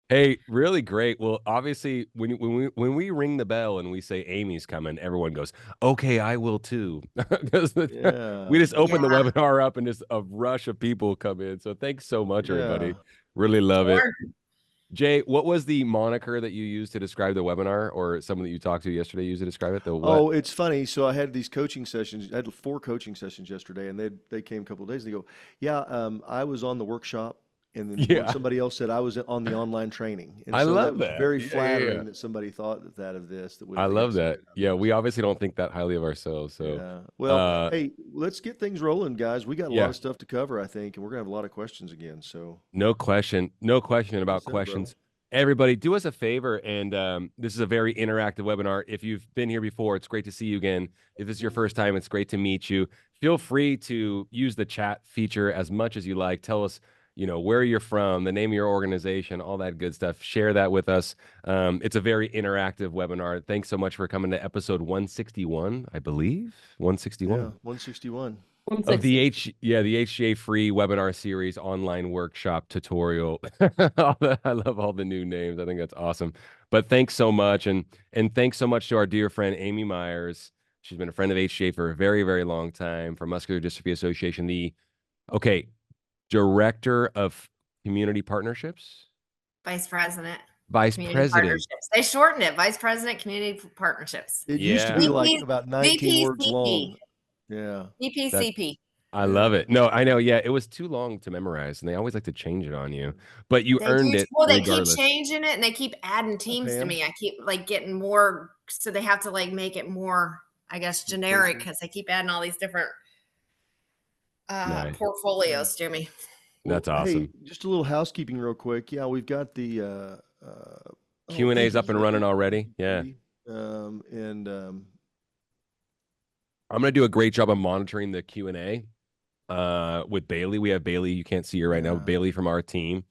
Hey, really great. Well, obviously, when we ring the bell and we say Amy's coming, everyone goes, "Okay, I will too," because we Yeah, just that's open the right. Yeah, webinar up and just a rush of people come in. So thanks so much, everybody. Yeah. Really love it. sure. Jay, what was the moniker that you used to describe the webinar, or someone that you talked to yesterday used to describe it? The what? Oh, it's funny. So I had these coaching sessions. I had 4 coaching sessions yesterday, and they came a couple of days. And they go, "Yeah, I was on the workshop," and then Yeah, somebody else said I was on the online training, and I so that love was that. very Yeah, yeah, yeah. flattering that somebody thought that of this that I would get love excited that. about Yeah, this. we obviously don't think that highly of ourselves. So, Yeah. Well, uh, hey, let's get things rolling, guys. We got a lot yeah. of stuff to cover, I think, and we're gonna have a lot of questions again. So No question. No question about what's up, bro? questions. Everybody, do us a favor. And this is a very interactive webinar. If you've been here before, it's great to see you again. If this is your first time, it's great to meet you. Feel free to use the chat feature as much as you like. Tell us, where you're from, the name of your organization, all that good stuff. Share that with us. It's a very interactive webinar. Thanks so much for coming to episode 161, I believe. 161 Yeah, 161. of the 160. the HGA free webinar series online workshop tutorial. I love all the new names. I think that's awesome. But thanks so much, and thanks so much to our dear friend Amy Meyers. She's been a friend of HGA for a very, very long time, for Muscular Dystrophy Association, the okay director of community partnerships, Vice President, vice Community president. Partnerships. They shortened it, Vice President, Community Partnerships. It used to be Yeah, like VP, about 19 words VPCP, long. Yeah, that VPCP. I love yeah. it. No, I know. Yeah, it was too long to memorize, and they always like to change it on you, but you They earned do. it Well, they keep regardless. changing it and they keep adding Hi, teams to Pam. me. I keep like getting more, so they have to like make it more, I guess, generic Inclusive. because they keep adding all these different Nice. Yeah. portfolios to me. That's Well, hey, awesome. just a little housekeeping real quick. Yeah, we've got the oh, Q&A thank is you, up and running Katie. Thank already. you, Yeah. Katie. And I'm going to do a great job of monitoring the Q&A with Bailey. We have Bailey. You can't see her right now, but yeah, Bailey from our team.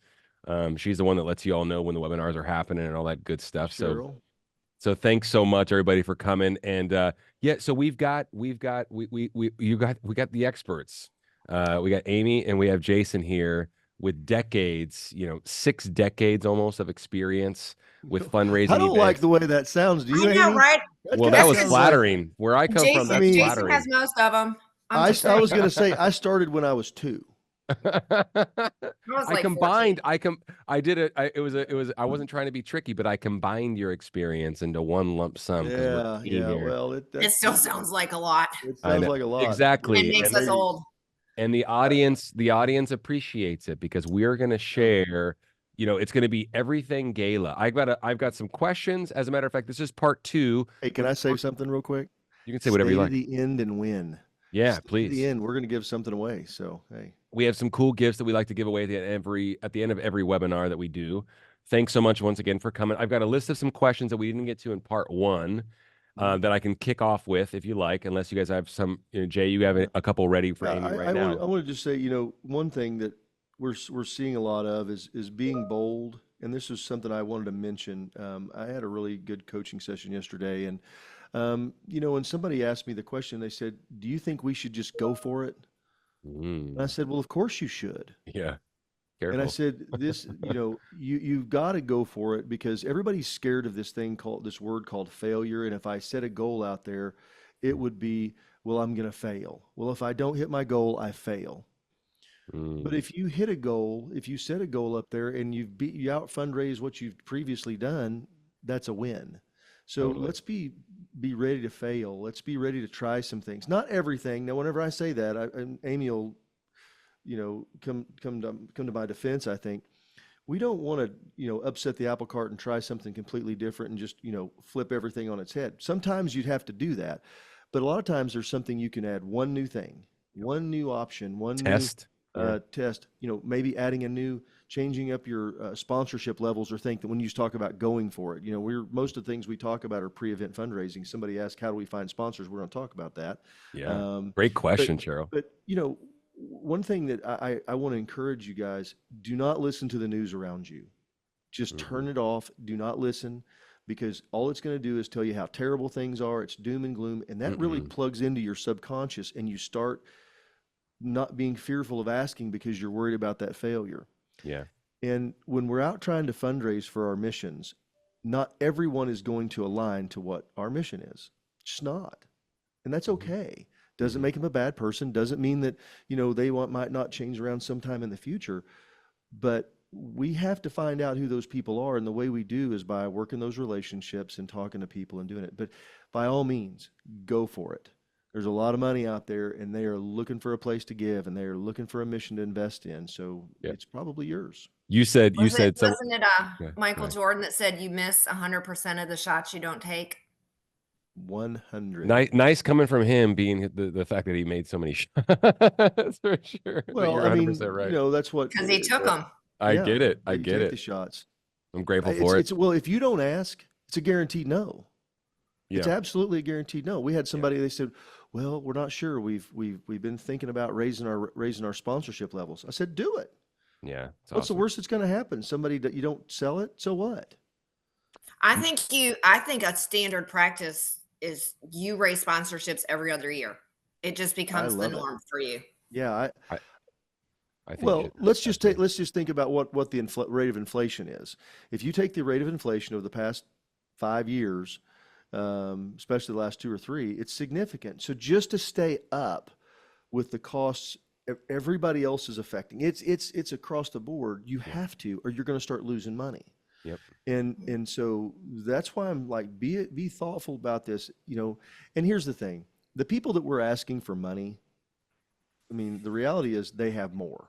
She's the one that lets you all know when the webinars are happening and all that good stuff. So Cheryl. so thanks so much everybody for coming. And yeah, so we got the experts. We got Amy and we have Jason here with decades, 6 decades almost of experience with I fundraising don't like events. the way that sounds. Do I you, know, Amy? right? That Well, kind of that That's was because sounds like. flattering. Where I come from, I that's mean, Jason has flattering. most of them. I'm just I was saying. gonna say I started when I was 2. I was I like 14. combined. I did it. It was. I wasn't trying to be tricky, but I combined your experience into one lump sum because we're Yeah, a team yeah. here. Well, It still sounds like a lot. it I sounds know like a lot. It exactly, makes and us Maybe. old. the Uh, audience appreciates it because we're going to yeah. share. It's going to be everything gala. I've got some questions. As a matter of fact, this is part two. Hey, We're can I gonna say work. something real quick? You can say whatever you Stay to like. the end and win. Yeah, Stay to the please. end. We're gonna give something away. So hey. We have some cool gifts that we like to give away at the end of every webinar that we do. Thanks so much once again for coming. I've got a list of some questions that we didn't get to in part one Mhm. that I can kick off with if you like, unless you guys have some. Jay, you have Yeah. a couple ready for Yeah, Amy right I now. want to just say, one thing that we're seeing a lot of is being bold, and this is something I wanted to mention. I had a really good coaching session yesterday, and when somebody asked me the question, they said, "Do you think we should just go for it?" And I Mm, said, "Well, of course you should." yeah, And I careful. said, you've got to go for it because everybody's scared of this word called failure. And if I set a goal out there, it would be, well, I'm going to fail. Well, if I don't hit my goal, I fail. But Mm, if you hit a goal, if you set a goal up there and you out fundraise what you've previously done, that's a win. So totally. let's be ready to fail. Let's be ready to try some things. Not everything. Now, whenever I say that, and Amy will come to my defense. I think we don't want to upset the apple cart and try something completely different and just flip everything on its head. Sometimes you'd have to do that, but a lot of times there's something you can add, one new thing, one new option, one new Test. Yeah. test. Maybe adding a new, changing up your sponsorship levels, or think that when you talk about going for it, we're most of the things we talk about are pre-event fundraising. Somebody asked, how do we find sponsors? We're going to talk about that. Yeah. Um, Great but question, Cheryl. but one thing that I want to encourage you guys: do not listen to the news around you. Just Hmm. turn it off. Do not listen, because all it's going to do is tell you how terrible things are. It's doom and gloom, and that really Mm-mm. plugs into your subconscious, and you start not being fearful of asking because you're worried about that failure. Yeah. And when we're out trying to fundraise for our missions, not everyone is going to align to what our mission is. Just not. And that's Mhm. okay. Doesn't Mhm. make them a bad person. Doesn't mean that, they might not change around sometime in the future. But we have to find out who those people are. And the way we do is by working those relationships and talking to people and doing it. But by all means, go for it. There's a lot of money out there and they are looking for a place to give and they are looking for a mission to invest in. So Yeah. it's probably yours. You said some. Wasn't it Yeah, Michael go ahead. Jordan that said you miss 100% of the shots you don't take? 100. Nice coming from him, being the fact that he made so many shots for sure. But Well, you're I 100% mean, right. that's what, Because he took them. I yeah, get it. yeah, I you get take the it. shots. I'm grateful It's, for it. it's, well, if you don't ask, it's a guaranteed no. It's Yeah. absolutely a guaranteed no. We had somebody, they said, well, we're not sure. We've been thinking about raising our sponsorship levels. I said, do it. Yeah. It's What's the awesome. worst that's going to happen? Somebody that you don't sell it, so what? I think a standard practice is you raise sponsorships every other year. It just I becomes the love it. norm for you. Yeah, I think well, let's I just agree. think about what the rate of inflation is. If you take the rate of inflation of the past 5 years, especially the last 2 or 3, it's significant. So just to stay up with the costs everybody else is affecting, it's across the board. You Yeah. have to, or you're going to start losing money. Yep. And so that's why I'm like, be thoughtful about this, And here's the thing: the people that we're asking for money, I mean, the reality is they have more.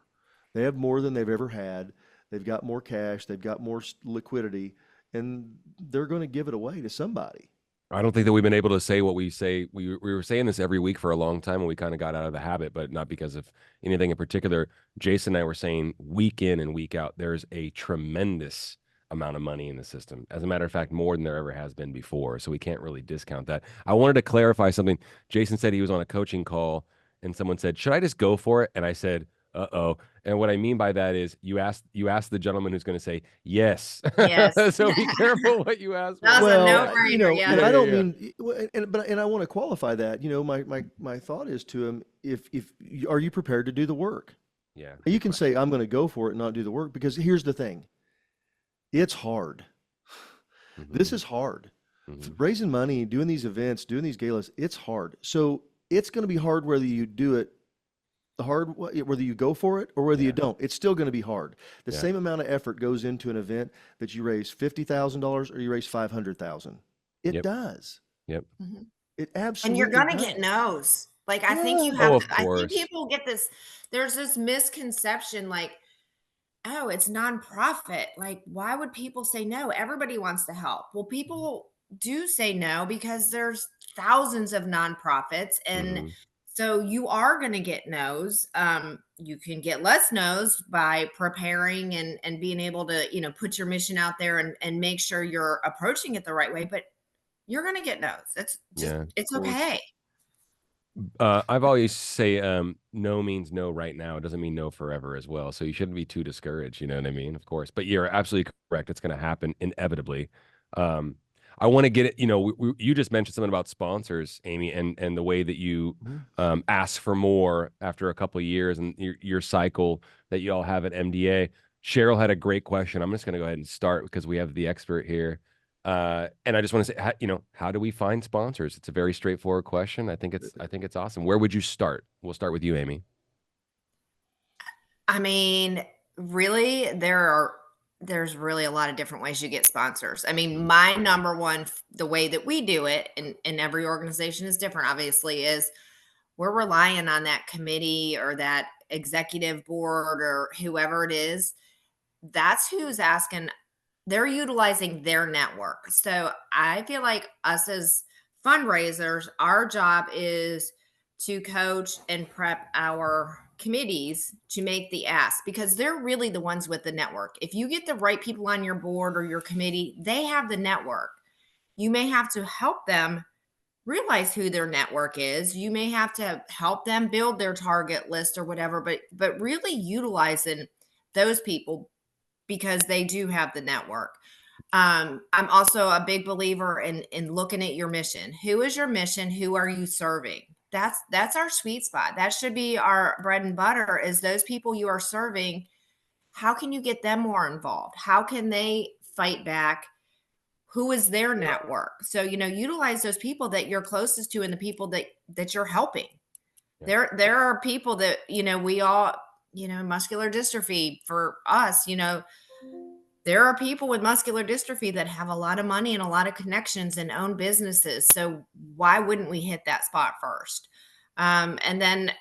They have more than they've ever had. They've got more cash. They've got more liquidity, and they're going to give it away to somebody. I don't think that we've been able to say what we say. We were saying this every week for a long time, and we kind of got out of the habit, but not because of anything in particular. Jason and I were saying week in and week out, there's a tremendous amount of money in the system. As a matter of fact, more than there ever has been before. So we can't really discount that. I wanted to clarify something. Jason said he was on a coaching call, and someone said, "Should I just go for it?" And I said, "Uh-oh." And what I mean by that is you asked the gentleman who's going to say yes. Yes. So be careful what you ask That for. was a Well, no-brainer, and yeah. I don't Yeah. mean, and I want to qualify that. My thought is to him: if are you prepared to do the work? Yeah. You can say I'm going to go for it and not do the work, because here's the thing: it's hard. This is hard. Mhm. Raising money, doing these events, doing these galas, it's hard. So it's going to be hard whether you do it whether you go for it or whether you Yeah. don't. It's still going to be hard. The Yeah. same amount of effort goes into an event that you raise $50,000 or you raise 500,000. It Yep. does. Yep. Mhm. It And you're absolutely gonna does. get no's. Like, I think you Yeah. have Oh, to, of I think course. people get this, there's this misconception, like, oh, it's nonprofit. Like, why would people say no? Everybody wants to help. Well, people do say no because there's thousands of nonprofits. And Mhm. so you are going to get no's. You can get less no's by preparing and being able to, put your mission out there and make sure you're approaching it the right way. But you're going to get no's. It's just, Yeah. it's Well, it's okay. I've always say no means no right now. It doesn't mean no forever as well. So you shouldn't be too discouraged, you know what I mean? Of course. But you're absolutely correct. It's going to happen inevitably. Um, I want to get it, you just mentioned something about sponsors, Amy, and the way that you Mhm. ask for more after a couple of years and your cycle that you all have at MDA. Cheryl had a great question. I'm just going to go ahead and start because we have the expert here. And I just want to say, how do we find sponsors? It's a very straightforward question. I think it's awesome. Where would you start? We'll start with you, Amy. I mean, really, there's really a lot of different ways you get sponsors. I mean, my number one, the way that we do it, and every organization is different, obviously, is we're relying on that committee or that executive board or whoever it is. That's who's asking. They're utilizing their network. So I feel like us as fundraisers, our job is to coach and prep our committees to make the ask, because they're really the ones with the network. If you get the right people on your board or your committee, they have the network. You may have to help them realize who their network is. You may have to help them build their target list or whatever, but really utilizing those people because they do have the network. I'm also a big believer in looking at your mission. Who is your mission? Who are you serving? That's our sweet spot. That should be our bread and butter, is those people you are serving. how can you get them more involved? How can they fight back? Who is their network? So, utilize those people that you're closest to and the people that you're helping. Yeah. There are people that, we all, muscular dystrophy for us, there are people with muscular dystrophy that have a lot of money and a lot of connections and own businesses. So why wouldn't we hit that spot first? And then,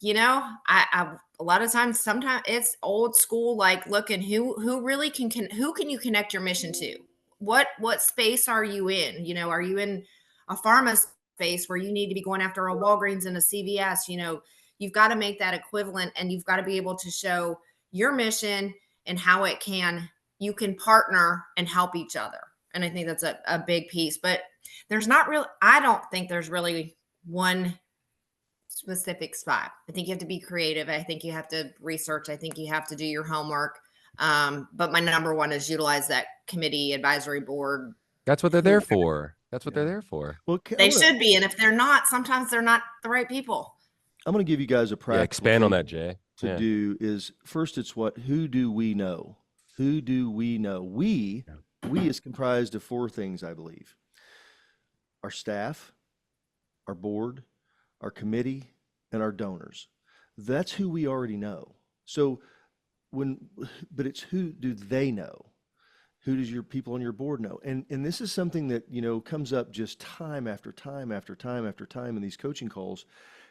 I a lot of times, sometimes it's old school, like looking who really who can you connect your mission to? What space are you in? Are you in a pharma space where you need to be going after a Walgreens and a CVS? You've got to make that equivalent, and you've got to be able to show your mission and how you can partner and help each other. And I think that's a big piece, but I don't think there's really one specific spot. I think you have to be creative. I think you have to research. I think you have to do your homework. But my number one is utilize that committee advisory board. That's what they're there for. That's what they're there for. Well, They should be. And if they're not, sometimes they're not the right people. I'm going to give you guys a practical expand on thing that, Jay. to do is first, it's who do we know? Who do we know? We is comprised of four things, I believe. Our staff, our board, our committee, and our donors. That's who we already know. So but it's who do they know? Who does your people on your board know? And this is something that, comes up just time after time after time after time in these coaching calls.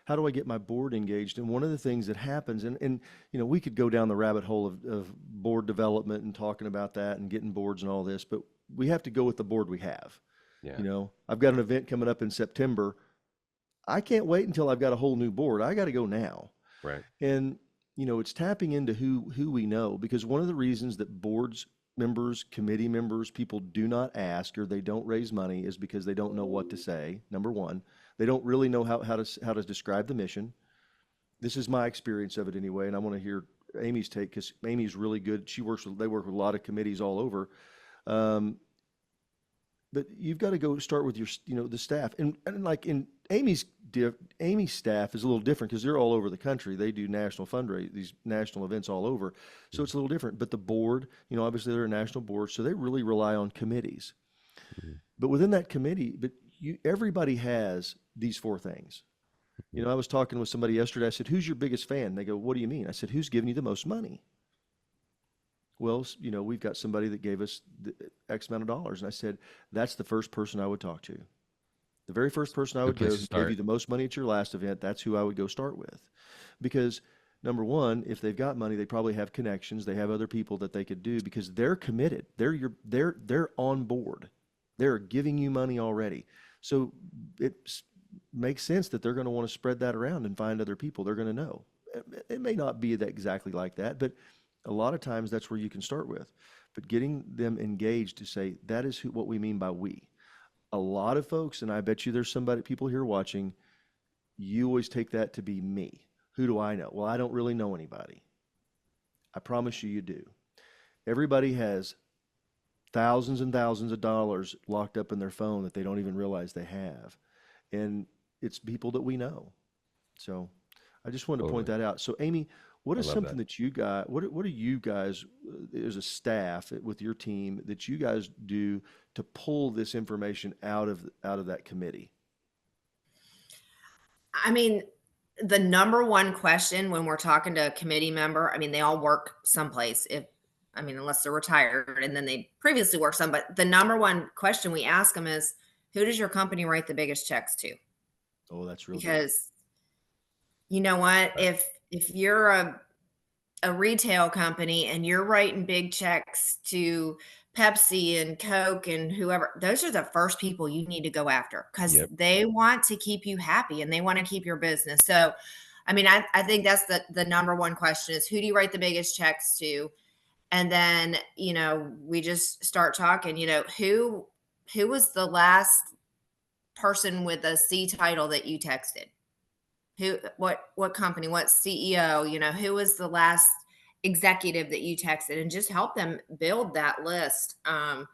How do I get my board engaged? And one of the things that happens, and we could go down the rabbit hole of board development and talking about that and getting boards and all this, but we have to go with the board we have. Yeah. I've got an event coming up in September. I can't wait until I've got a whole new board. I got to go now. Right. And, it's tapping into who we know, because one of the reasons that boards members, committee members, people do not ask or they don't raise money is because they don't know what to say. Number one, they don't really know how to describe the mission. This is my experience of it anyway, and I want to hear Amy's take, because Amy's really good. They work with a lot of committees all over. But you've got to go start with your, the staff, and like in Amy's staff is a little different because they're all over the country. They do national fundraising, these national events all over, so it's a little different. But the board, obviously they're a national board, so they really rely on committees. Mm-hmm. But within that committee, everybody has these four things. I was talking with somebody yesterday. I said, "Who's your biggest fan?" They go, "What do you mean?" I said, "Who's giving you the most money?" Well, we've got somebody that gave us X amount of dollars. And I said, that's the first person I would talk to. The very first person I would go, gave you the most money at your last event, that's who I would go start with. Because number one, if they've got money, they probably have connections. They have other people that they could do, because they're committed. They're on board. They're giving you money already. So it makes sense that they're going to want to spread that around and find other people they're going to know. It may not be exactly like that, but a lot of times that's where you can start with. But getting them engaged to say, that is what we mean by we. A lot of folks, and I bet you there's people here watching, you always take that to be me. Who do I know? Well, I don't really know anybody. I promise you do. Everybody has thousands and thousands of dollars locked up in their phone that they don't even realize they have. And it's people that we know. So I just wanted to point that out. So Amy, what is something that you guys, what do you guys as a staff with your team that you guys do to pull this information out of that committee? I mean, the number one question when we're talking to a committee member, they all work someplace, unless they're retired and then they previously worked some, but the number one question we ask them is, who does your company write the biggest checks to? Oh, that's real. Because you know what, if you're a retail company and you're writing big checks to Pepsi and Coke and whoever, those are the first people you need to go after, because they want to keep you happy and they want to keep your business. So, I think that's the number one question is, who do you write the biggest checks to? And then, we just start talking, who was the last person with a C title that you texted? What company, what CEO, who was the last executive that you texted, and just help them build that list. I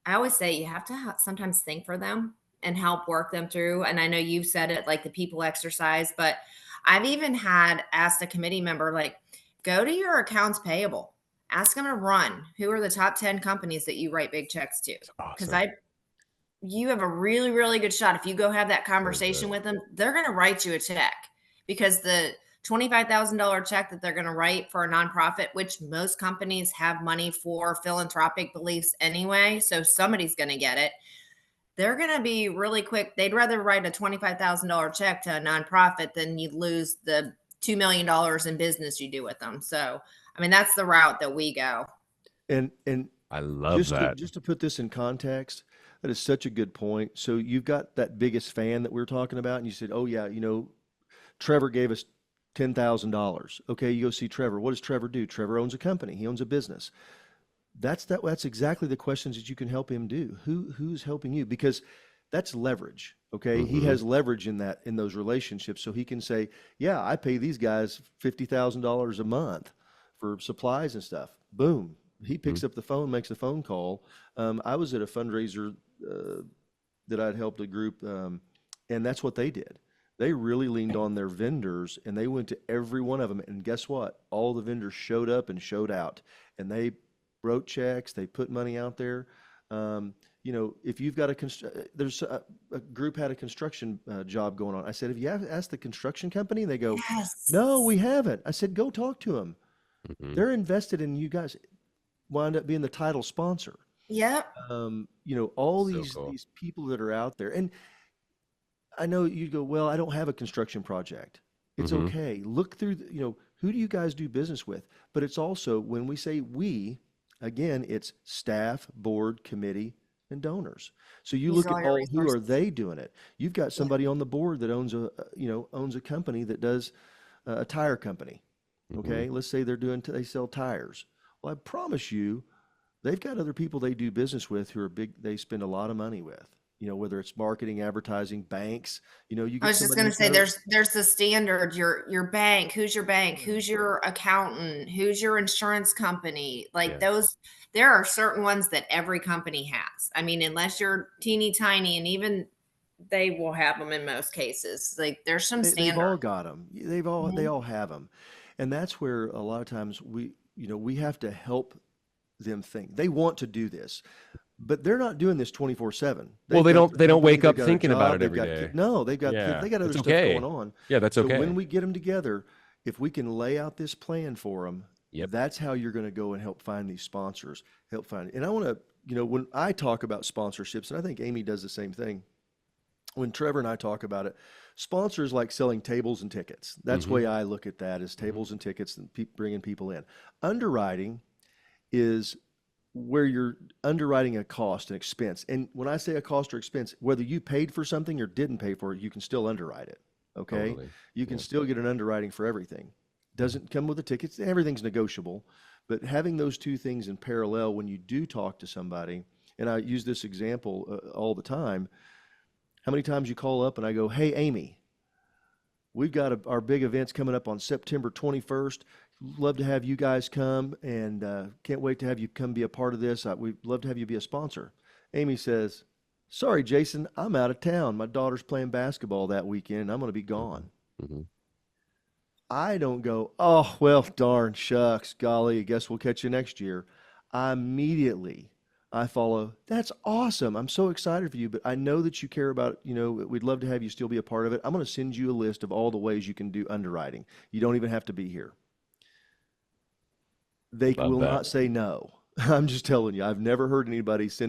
always say you have to sometimes think for them and help work them through. And I know you've said it, like the people exercise, but I've even asked a committee member, like, go to your accounts payable. Ask them to run. Who are the top 10 companies that you write big checks to? Because Awesome. you have a really, really good shot. If you go have that conversation with them, they're going to write you a check, because the $25,000 check that they're going to write for a nonprofit, which most companies have money for philanthropic beliefs anyway, so somebody's going to get it. They're going to be really quick. They'd rather write a $25,000 check to a nonprofit than you lose the $2 million in business you do with them. So, I mean, that's the route that we go. And I love that. just to put this in context, that is such a good point. So you've got that biggest fan that we were talking about, and you said, "Oh yeah, Trevor gave us $10,000." Okay, you go see Trevor. What does Trevor do? Trevor owns a company. He owns a business. That's exactly the questions that you can help him do. Who's helping you? Because that's leverage. Okay, he has leverage in those relationships, so he can say, "Yeah, I pay these guys $50,000 a month for supplies and stuff." Boom. He picks up the phone, makes a phone call. I was at a fundraiser that I'd helped a group, and that's what they did. They really leaned on their vendors, and they went to every one of them. And guess what? All the vendors showed up and showed out, and they wrote checks. They put money out there. If you've got there's a group had a construction job going on. I said, "Have you asked the construction company?" And they go, Yes. "No, we haven't." I said, "Go talk to them. Mhm. They're invested in you guys." Wind up being the title sponsor. Yep. All So cool. these people that are out there. And I know you go, "Well, I don't have a construction project." It's okay. Look through, who do you guys do business with? But it's also, when we say we, again, it's staff, board, committee, and donors. So you Use look all at your who are resources. they doing it? You've got somebody on the board that owns a company that does a tire company. Okay, let's say they sell tires. Well, I promise you, they've got other people they do business with who are big. They spend a lot of money with. Whether it's marketing, advertising, banks. You I get was just somebody going to who's say, got a there's the standard, your bank, who's your bank, who's your accountant, who's your insurance company. Like Yeah. those, there are certain ones that every company has. I mean, unless you're teeny tiny, and even they will have them in most cases. Like there's some they've all standard. got them. They Mhm. all have them, and that's where a lot of times we have to help them think. They want to do this, but they're not doing this 24/7. Well, They've got their they don't company, wake they've up got a thinking about job, it they've every got kids. day. No, they've got kids, Yeah. they got other It's stuff going okay. on. Yeah, that's So when okay. we get them together, if we can lay out this plan for them, Yep. that's how you're going to go and help find these sponsors, help find. And I want to, when I talk about sponsorships, and I think Amy does the same thing. When Trevor and I talk about it, sponsors like selling tables and tickets. That's the way I look at that, is tables and tickets and bringing people in. Underwriting is where you're underwriting a cost and expense. And when I say a cost or expense, whether you paid for something or didn't pay for it, you can still underwrite it. Okay. Totally. You can Yeah. still get an underwriting for everything. Doesn't come with the tickets. Everything's negotiable, but having those two things in parallel when you do talk to somebody, and I use this example all the time. How many times you call up and I go, "Hey, Amy, we've got our big events coming up on September 21st. Love to have you guys come, and can't wait to have you come be a part of this. We'd love to have you be a sponsor." Amy says, "Sorry, Jason, I'm out of town. My daughter's playing basketball that weekend. I'm going to be gone." Mm-hmm. I don't go, "Oh, well, darn, shucks, golly, I guess we'll catch you next year." I follow, "That's awesome. I'm so excited for you, but I know that you care about, we'd love to have you still be a part of it. I'm going to send you a list of all the ways you can do underwriting. You don't even have to be here." They Love will that. not say no. I'm just telling you, I've never heard anybody say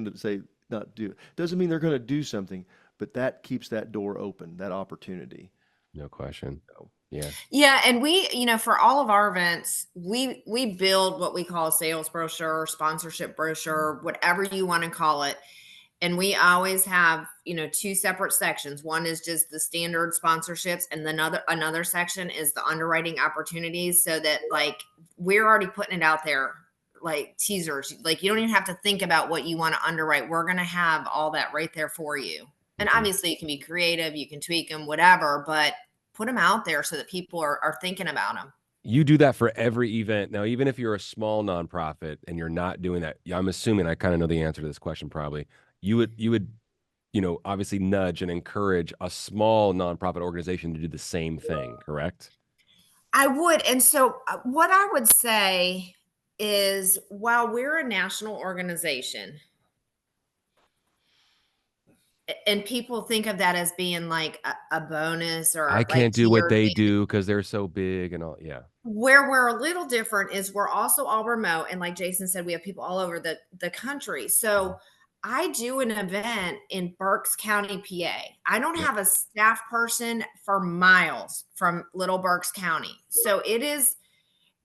not do it. Doesn't mean they're going to do something, but that keeps that door open, that opportunity. No question. So, Yeah. Yeah, and we, for all of our events, we build what we call a sales brochure, sponsorship brochure, whatever you want to call it. And we always have, two separate sections. One is just the standard sponsorships, and then another section is the underwriting opportunities, so that like we're already putting it out there like teasers. Like you don't even have to think about what you want to underwrite. We're going to have all that right there for you. And Mhm. obviously you can be creative, you can tweak them, whatever, but put them out there so that people are thinking about them. You do that for every event. Now, even if you're a small nonprofit and you're not doing that, I'm assuming I kind of know the answer to this question probably. You would, obviously nudge and encourage a small nonprofit organization to do the same thing, correct? I would. And so what I would say is while we're a national organization, and people think of that as being like a bonus I or like can't to do what your they advantage. do because they're so big and all. Yeah. Where we're a little different is we're also all remote. And like Jason said, we have people all over the country. So I do an event in Berks County, PA. I don't Yep. have a staff person for miles from Little Berks County. So it is,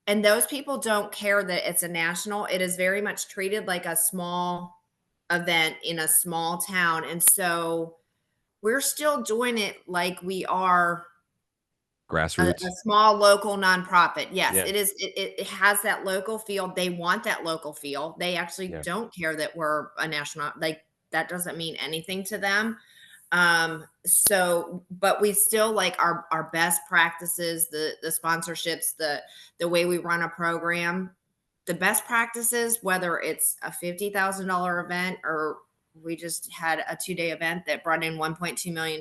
and those people don't care that it's a national. It is very much treated like a small event in a small town. And so we're still doing it like we are a Grassroots. small local nonprofit. Yes, Yeah. it is. It has that local feel. They want that local feel. They actually Yeah. don't care that we're a national, like that doesn't mean anything to them. So, but we still like our best practices, the sponsorships, the way we run a program, the best practices, whether it's a $50,000 event or we just had a 2-day event that brought in $1.2 million.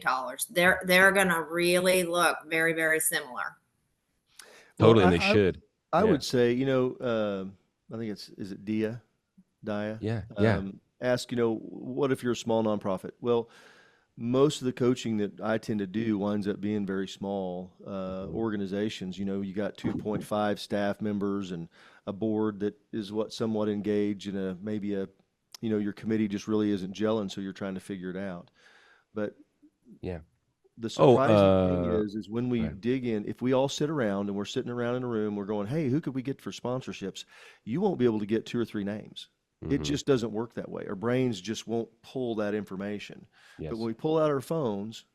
They're gonna really look very, very similar. Well, Totally. And they should. I Yeah. would say, I think is it Dia? Yeah. Yeah. Ask, what if you're a small nonprofit? Well, most of the coaching that I tend to do winds up being very small organizations. You got 2.5 staff members and a board that is somewhat engaged, and maybe your committee just really isn't gelling, so you're trying to figure it out. But Yeah. the Oh, surprising thing is when go we ahead. dig in, if we all sit around and we're sitting around in a room, we're going, hey, who could we get for sponsorships? You won't be able to get 2 or 3 names. It Mhm. just doesn't work that way. Our brains just won't pull that information. But when Yes. we pull out our phones,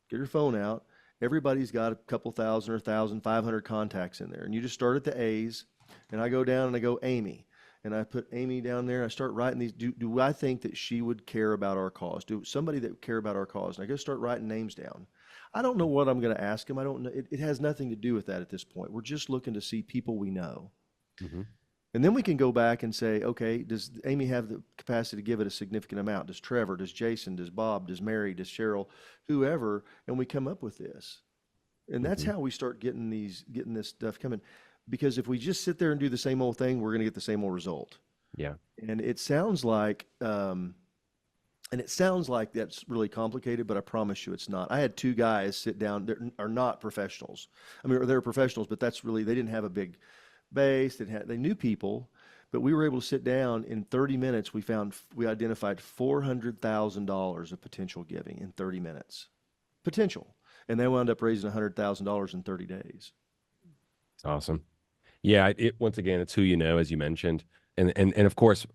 get your phone out, everybody's got a couple thousand or 1,500 contacts in there. And you just start at the A's, and I go down and I go Amy. And I put Amy down there and I start writing these. Do I think that she would care about our cause? Do somebody that would care about our cause? And I go start writing names down. I don't know what I'm going to ask them. I don't know. It has nothing to do with that at this point. We're just looking to see people we know. Mhm. And then we can go back and say, okay, does Amy have the capacity to give it a significant amount? Does Trevor, does Jason, does Bob, does Mary, does Cheryl, whoever? And we come up with this. And that's Mhm. how we start getting this stuff coming. Because if we just sit there and do the same old thing, we're going to get the same old result. Yeah. And it sounds like that's really complicated, but I promise you it's not. I had 2 guys sit down that are not professionals. I mean, they're professionals, but they didn't have a big base. They knew people, but we were able to sit down in 30 minutes. We identified $400,000 of potential giving in 30 minutes, potential, and they wound up raising $100,000 in 30 days. It's awesome. Yeah. Once again, it's who you know, as you mentioned, and of course,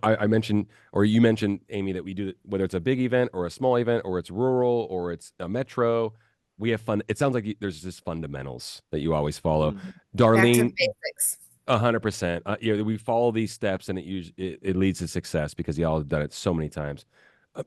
I mentioned, or you mentioned, Amy, that we do whether it's a big event or a small event or it's rural or it's a metro. We have fun. It sounds like there's just fundamentals that you always follow. Mhm. Back to Darlene, basics. 100%. We follow these steps, and it leads to success because y'all have done it so many times.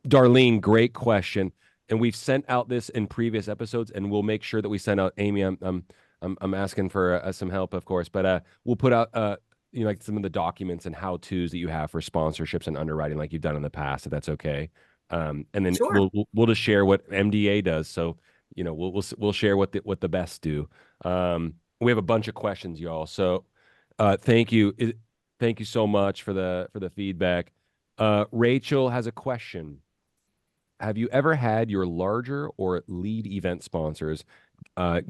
Darlene, great question, and we've sent out this in previous episodes, and we'll make sure that we send out. Amy, I'm asking for some help, of course, but we'll put out like some of the documents and how tos that you have for sponsorships and underwriting, like you've done in the past, if that's okay. And then Sure. we'll just share what MDA does. So we'll share what the best do. We have a bunch of questions, y'all. So thank you. Thank you so much for the feedback. Rachel has a question. Have you ever had your larger or lead event sponsors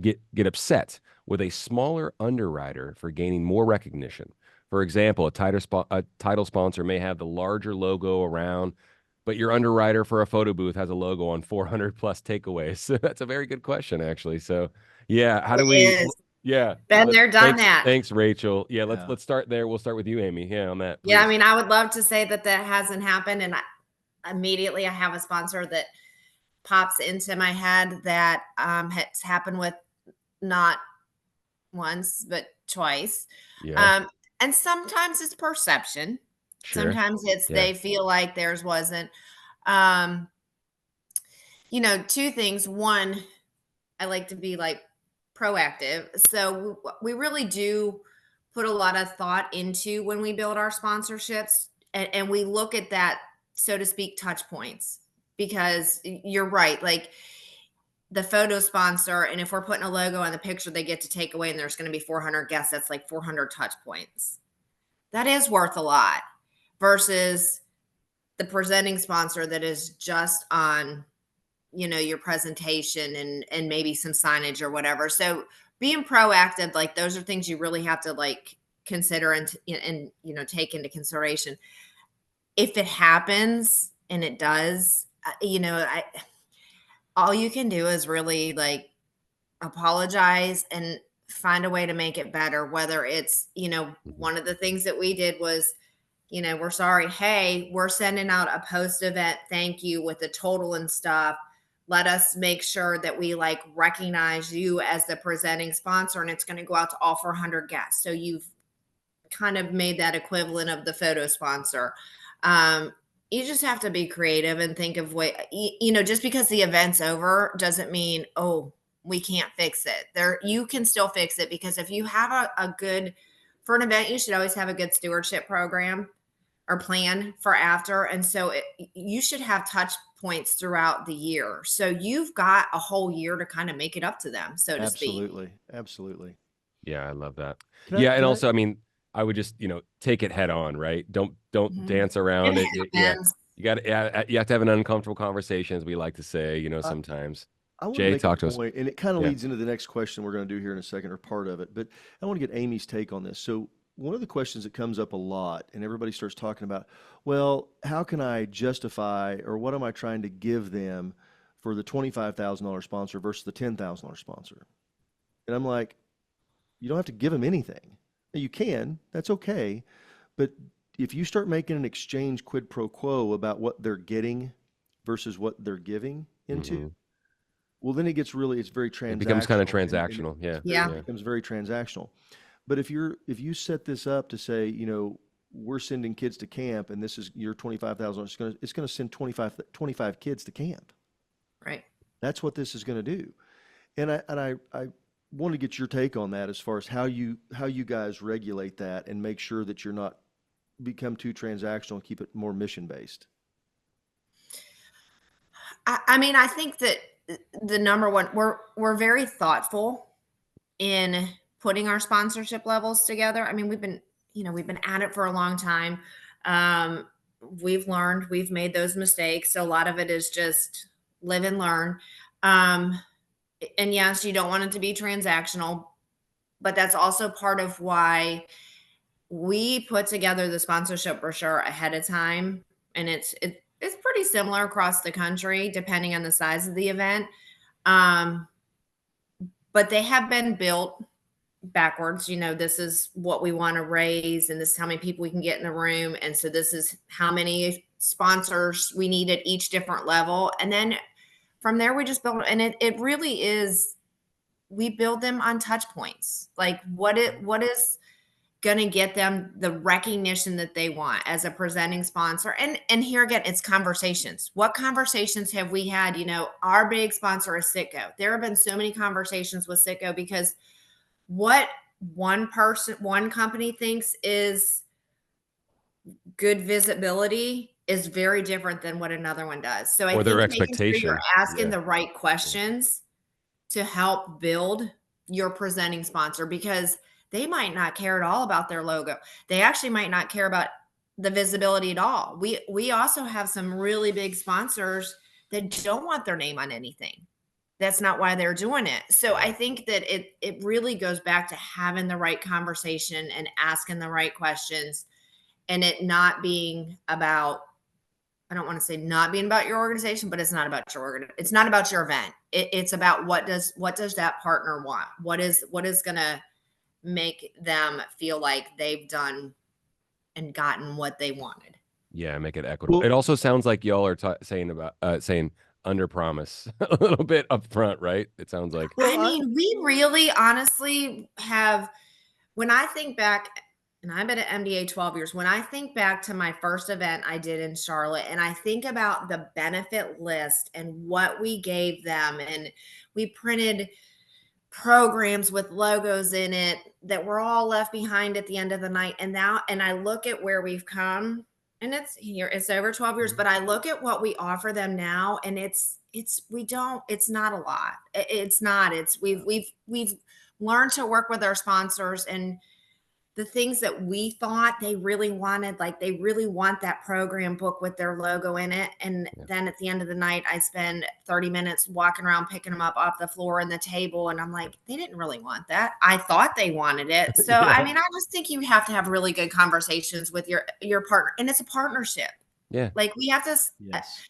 get upset with a smaller underwriter for gaining more recognition? For example, a title sponsor may have the larger logo around, but your underwriter for a photo booth has a logo on 400 plus takeaways. So that's a very good question, actually. So yeah, how do It we? is. Yeah, Been there, done that. thanks, Rachel. Yeah, Yeah. let's start there. We'll start with you, Amy. Yeah, on that, Yeah, I please. mean, I would love to say that hasn't happened. And immediately I have a sponsor that pops into my head that has happened with not once, but twice. Yeah, Um, and sometimes it's perception. sure. Sometimes it's Yeah. they feel like theirs wasn't. Um, 2 things. One, I like to be like proactive. So we really do put a lot of thought into when we build our sponsorships, and we look at that, so to speak, touch points, because you're right. Like the photo sponsor, and if we're putting a logo on the picture, they get to take away, and there's going to be 400 guests. That's like 400 touch points. That is worth a lot versus the presenting sponsor that is just on, your presentation and maybe some signage or whatever. So being proactive, like those are things you really have to like consider and take into consideration. If it happens, and it does, all you can do is really like apologize and find a way to make it better. Whether it's, one of the things that we did was, we're sorry. Hey, we're sending out a post event thank you with the total and stuff. Let us make sure that we like recognize you as the presenting sponsor, and it's going to go out to all 400 guests. So you've kind of made that equivalent of the photo sponsor. You just have to be creative and think of just because the event's over doesn't mean, oh, we can't fix it. You can still fix it, because if you have for an event, you should always have a good stewardship program or plan for after. And so you should have touch points throughout the year. So you've got a whole year to kind of make it up to them, so to speak. Absolutely. Absolutely. Yeah, I love that. Can I, Yeah, and can I, also, I mean, I would just, take it head on, right? Don't Mhm. dance around it. Yeah, happens. you have to have an uncomfortable conversation, as we like to say, I, sometimes. I want to Jay, make a talk to us. point, and it kind of Yeah. leads into the next question we're going to do here in a second, or part of it, but I want to get Amy's take on this. So one of the questions that comes up a lot, and everybody starts talking about, well, how can I justify, or what am I trying to give them for the $25,000 sponsor versus the $10,000 sponsor? And I'm like, you don't have to give them anything. Now, you can, that's okay. But if you start making an exchange quid pro quo about what they're getting versus what they're giving into, Mhm. well, then it's very It becomes kind of transactional, and transactional. Yeah. Yeah. it Yeah. becomes very transactional. But if you set this up to say, we're sending kids to camp, and this is your 25,000, it's gonna send 25 kids to camp. Right. That's what this is going to do. And I want to get your take on that, as far as how you guys regulate that and make sure that you're not become too transactional and keep it more mission based. I mean, I think that the number one, we're very thoughtful in putting our sponsorship levels together. I mean, we've been at it for a long time. Um, we've learned, we've made those mistakes. So a lot of it is just live and learn. Um, and yes, you don't want it to be transactional, but that's also part of why we put together the sponsorship brochure ahead of time. And it's pretty similar across the country, depending on the size of the event. Um, but they have been built backwards. This is what we want to raise, and this is how many people we can get in the room. And so this is how many sponsors we need at each different level. And then from there, we just build, and it really is, we build them on touch points. Like what is going to get them the recognition that they want as a presenting sponsor. And here again, it's conversations. What conversations have we had? Our big sponsor is Citgo. There have been so many conversations with Citgo, because what one company thinks is good visibility is very different than what another one does. So I Or their think making sure you're expectation. asking Yeah. the right questions to help build your presenting sponsor, because they might not care at all about their logo. They actually might not care about the visibility at all. We also have some really big sponsors that don't want their name on anything. That's not why they're doing it. So I think that it really goes back to having the right conversation and asking the right questions, and it not being about, I don't want to say not being about your organization, but it's not about it's not about your event. It's about what does that partner want? What is going to make them feel like they've done and gotten what they wanted. Yeah, make it equitable. Well, It also sounds like y'all are saying under promise a little bit up front, right? It sounds like. well, I mean, we really honestly have, when I think back, and I've been at MDA 12 years, when I think back to my first event I did in Charlotte, and I think about the benefit list and what we gave them, and we printed programs with logos in it that were all left behind at the end of the night. And I look at where we've come, And it's over 12 years, but I look at what we offer them now and it's not a lot. It's not, we've learned to work with our sponsors and the things that we thought they really wanted, like they really want that program book with their logo in it. And Yeah. then at the end of the night, I spend 30 minutes walking around, picking them up off the floor and the table. And I'm like, they didn't really want that. I thought they wanted it. So, Yeah. I mean, I just think you have to have really good conversations with your partner, and it's a partnership. Yeah. Like we have to, Yes.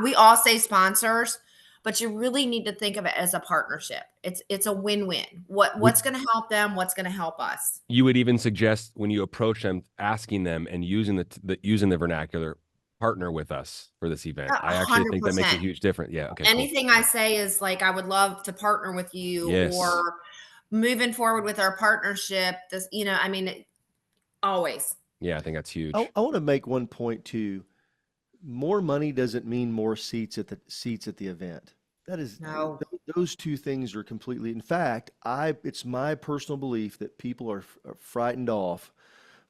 we all say sponsors, but you really need to think of it as a partnership. It's a win-win. What's going to help them? What's going to help us? You would even suggest when you approach them, asking them and using the vernacular, partner with us for this event. I actually think that makes a 100%. huge difference. Yeah. Okay. Cool. Anything I say is like, I would love to partner with you, Yes. or moving forward with our partnership. This, I mean, always. Yeah, I think that's huge. I want to make one point too. More money doesn't mean more seats at the event. That is, No. those two things are completely. In fact, it's my personal belief that people are frightened off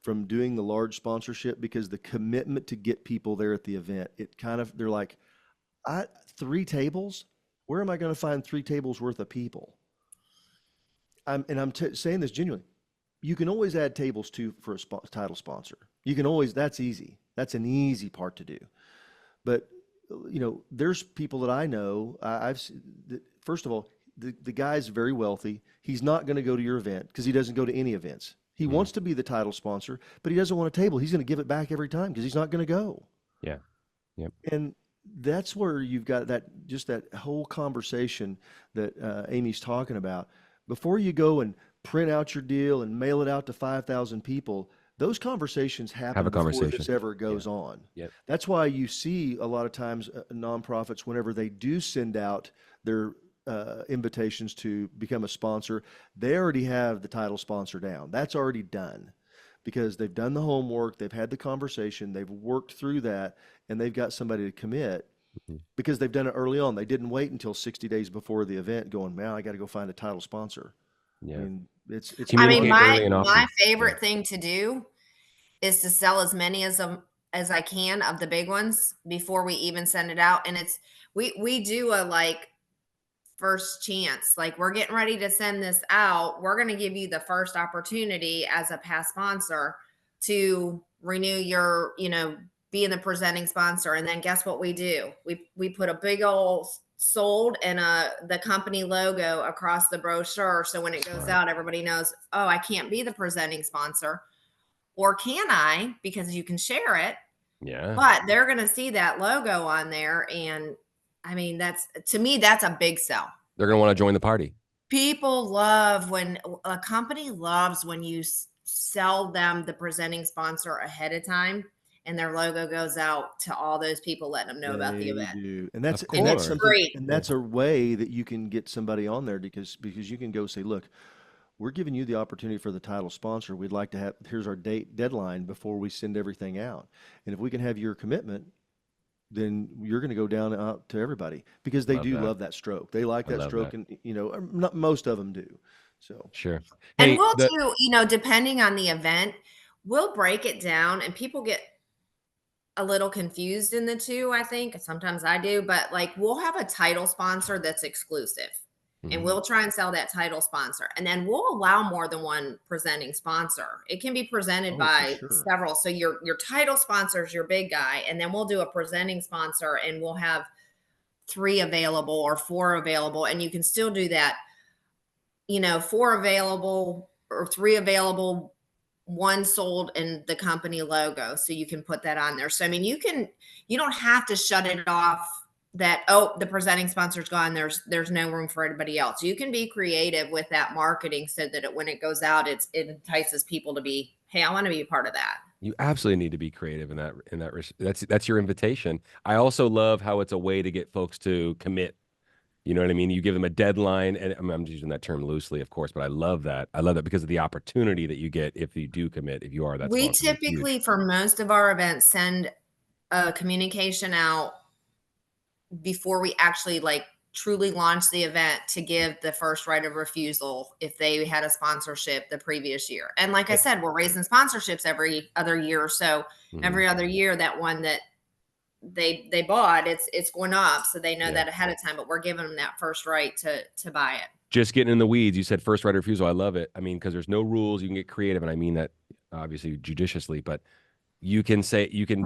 from doing the large sponsorship because the commitment to get people there at the event. They're like, 3 tables. Where am I going to find 3 tables worth of people? I'm saying this genuinely. You can always add tables too for a title sponsor. You can always. That's easy. That's an easy part to do. But there's people that I know. First of all, the guy's very wealthy. He's not going to go to your event because he doesn't go to any events. He wants to be the title sponsor, but he doesn't want a table. He's going to give it back every time because he's not going to go. Yeah. Yep. And that's where you've got that whole conversation that Amy's talking about. Before you go and print out your deal and mail it out to 5,000 people, those conversations happen before this ever goes on. Yep. That's why you see a lot of times nonprofits, whenever they do send out their invitations to become a sponsor, they already have the title sponsor down. That's already done because they've done the homework, they've had the conversation, they've worked through that, and they've got somebody to commit because they've done it early on. They didn't wait until 60 days before the event going, man, I got to go find a title sponsor. Yeah. I mean, it's I mean, early and my often. favorite thing to do is to sell as many as I can of the big ones before we even send it out. And we do a like first chance, like we're getting ready to send this out. We're going to give you the first opportunity as a past sponsor to renew your, being the presenting sponsor. And then guess what we do? We put a big old sold and the company logo across the brochure. So when it goes out, everybody knows, oh, I can't be the presenting sponsor. Or can I? Because you can share it. Yeah. But they're going to see that logo on there. And I mean, to me, that's a big sell. They're going to want to join the party. People love when a company loves when you sell them the presenting sponsor ahead of time and their logo goes out to all those people, letting them know about the event. Do. And that's something, great. and that's a way that you can get somebody on there because you can go say, look, we're giving you the opportunity for the title sponsor. We'd like to have, here's our deadline before we send everything out. And if we can have your commitment, then you're going to go down out to everybody because they love that stroke. They like that stroke. And, not most of them do. So sure. And we'll do, depending on the event, we'll break it down and people get a little confused in the two, I think. Sometimes I do, but like we'll have a title sponsor that's exclusive. And we'll try and sell that title sponsor. And then we'll allow more than one presenting sponsor. It can be presented by several. So your title sponsor is your big guy. And then we'll do a presenting sponsor and we'll have 3 available or 4 available. And you can still do that, 4 available or 3 available, 1 sold in the company logo. So you can put that on there. So, I mean, you don't have to shut it off that, oh, the presenting sponsor's gone. There's no room for anybody else. You can be creative with that marketing so that when it goes out, it entices people to be, hey, I want to be a part of that. You absolutely need to be creative in that. That's your invitation. I also love how it's a way to get folks to commit. You know what I mean? You give them a deadline, and I'm just using that term loosely, of course, but I love that. I love that because of the opportunity that you get if you do commit, if you are that. We typically, for most of our events, send a communication out before we actually truly launch the event to give the first right of refusal if they had a sponsorship the previous year. And like I said, we're raising sponsorships every other year. So every other year, that one that they bought, it's going up. So they know that ahead of time, but we're giving them that first right to buy it. Just getting in the weeds. You said first right of refusal. I love it. I mean, because there's no rules. You can get creative. And I mean that obviously judiciously, but you can say, you can,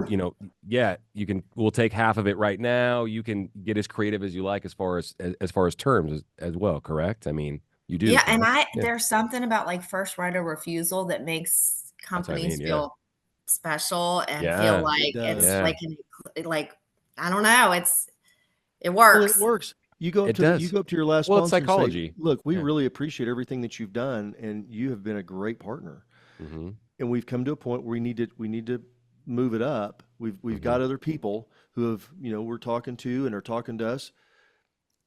we'll take half of it right now. You can get as creative as you like as far as terms as well. Correct. I mean, you do. Yeah. And there's something about like first right of refusal that makes That's what I companies mean, feel special and Yeah. feel like It does. it's like, I don't know. It Well, works. it works. You go up It to does. you go up to your last Well, it's sponsor and say, psychology. look, we Yeah. really appreciate everything that you've done, and you have been a great partner. Mm-hmm. And we've come to a point where we need to move it up. We've got other people who have, we're talking to and are talking to us,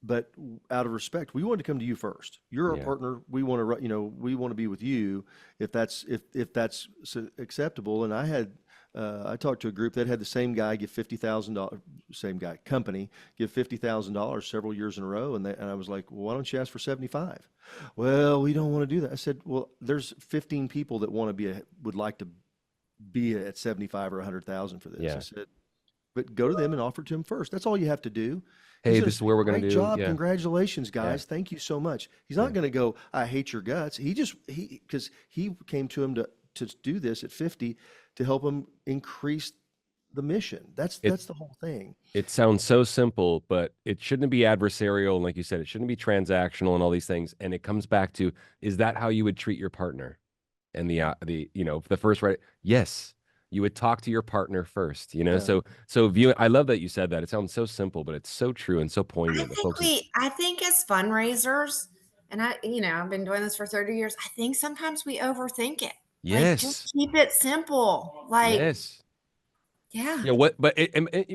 but out of respect, we want to come to you first. You're our Yeah. partner. We want to, we want to be with you if that's acceptable. And I talked to a group that had the same guy give $50,000, same guy, company give $50,000 several years in a row, and I was like, well, why don't you ask for 75? Well, we don't want to do that. I said, well, there's 15 people that would like to be at 75 or 100,000 for this. Yeah. I said, but go to them and offer to them first. That's all you have to do. Hey, He's gonna this is say, where we're going to great do. job, Yeah. congratulations, guys. Thank you so much. He's not going to go, I hate your guts. Because he came to him to do this at 50 to help him increase the mission. That's the whole thing. It sounds so simple, but it shouldn't be adversarial. And like you said, it shouldn't be transactional and all these things. And it comes back to, is that how you would treat your partner? And the first right. Yes. You would talk to your partner first, Yeah. So view it. I love that you said that. It sounds so simple, but it's so true and so poignant. I think as fundraisers, and I've been doing this for 30 years. I think sometimes we overthink it. Like, Yes. just keep it simple. Like, Yes. yeah. But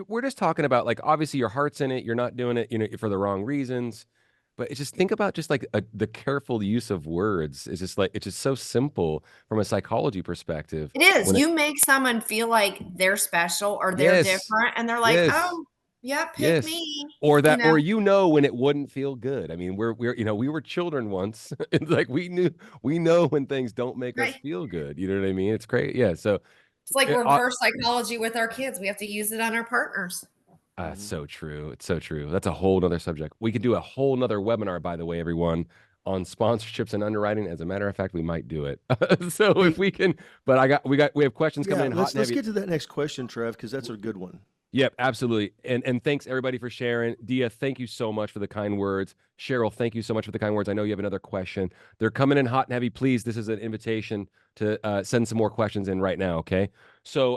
we're just talking about, like, obviously your heart's in it. You're not doing it, for the wrong reasons. But just think about just like the careful use of words. It's just so simple from a psychology perspective. It is. You make someone feel like they're special or they're different, and they're like, Yes. oh, yeah, pick Yes. me. Or that, or when it wouldn't feel good. I mean, we were children once. It's like we know when things don't make us feel good. You know what I mean? It's great. Yeah. So it's like reverse psychology with our kids. We have to use it on our partners. It's so true. It's so true. That's a whole nother subject. We could do a whole nother webinar, by the way, everyone, on sponsorships and underwriting. As a matter of fact, we might do it. So if we can, but we have questions coming in hot and let's heavy. get to that next question, Trev, because that's a good one. Yep, absolutely. And thanks everybody for sharing. Dia, thank you so much for the kind words. Cheryl, thank you so much for the kind words. I know you have another question. They're coming in hot and heavy. Please, this is an invitation to send some more questions in right now. Okay. So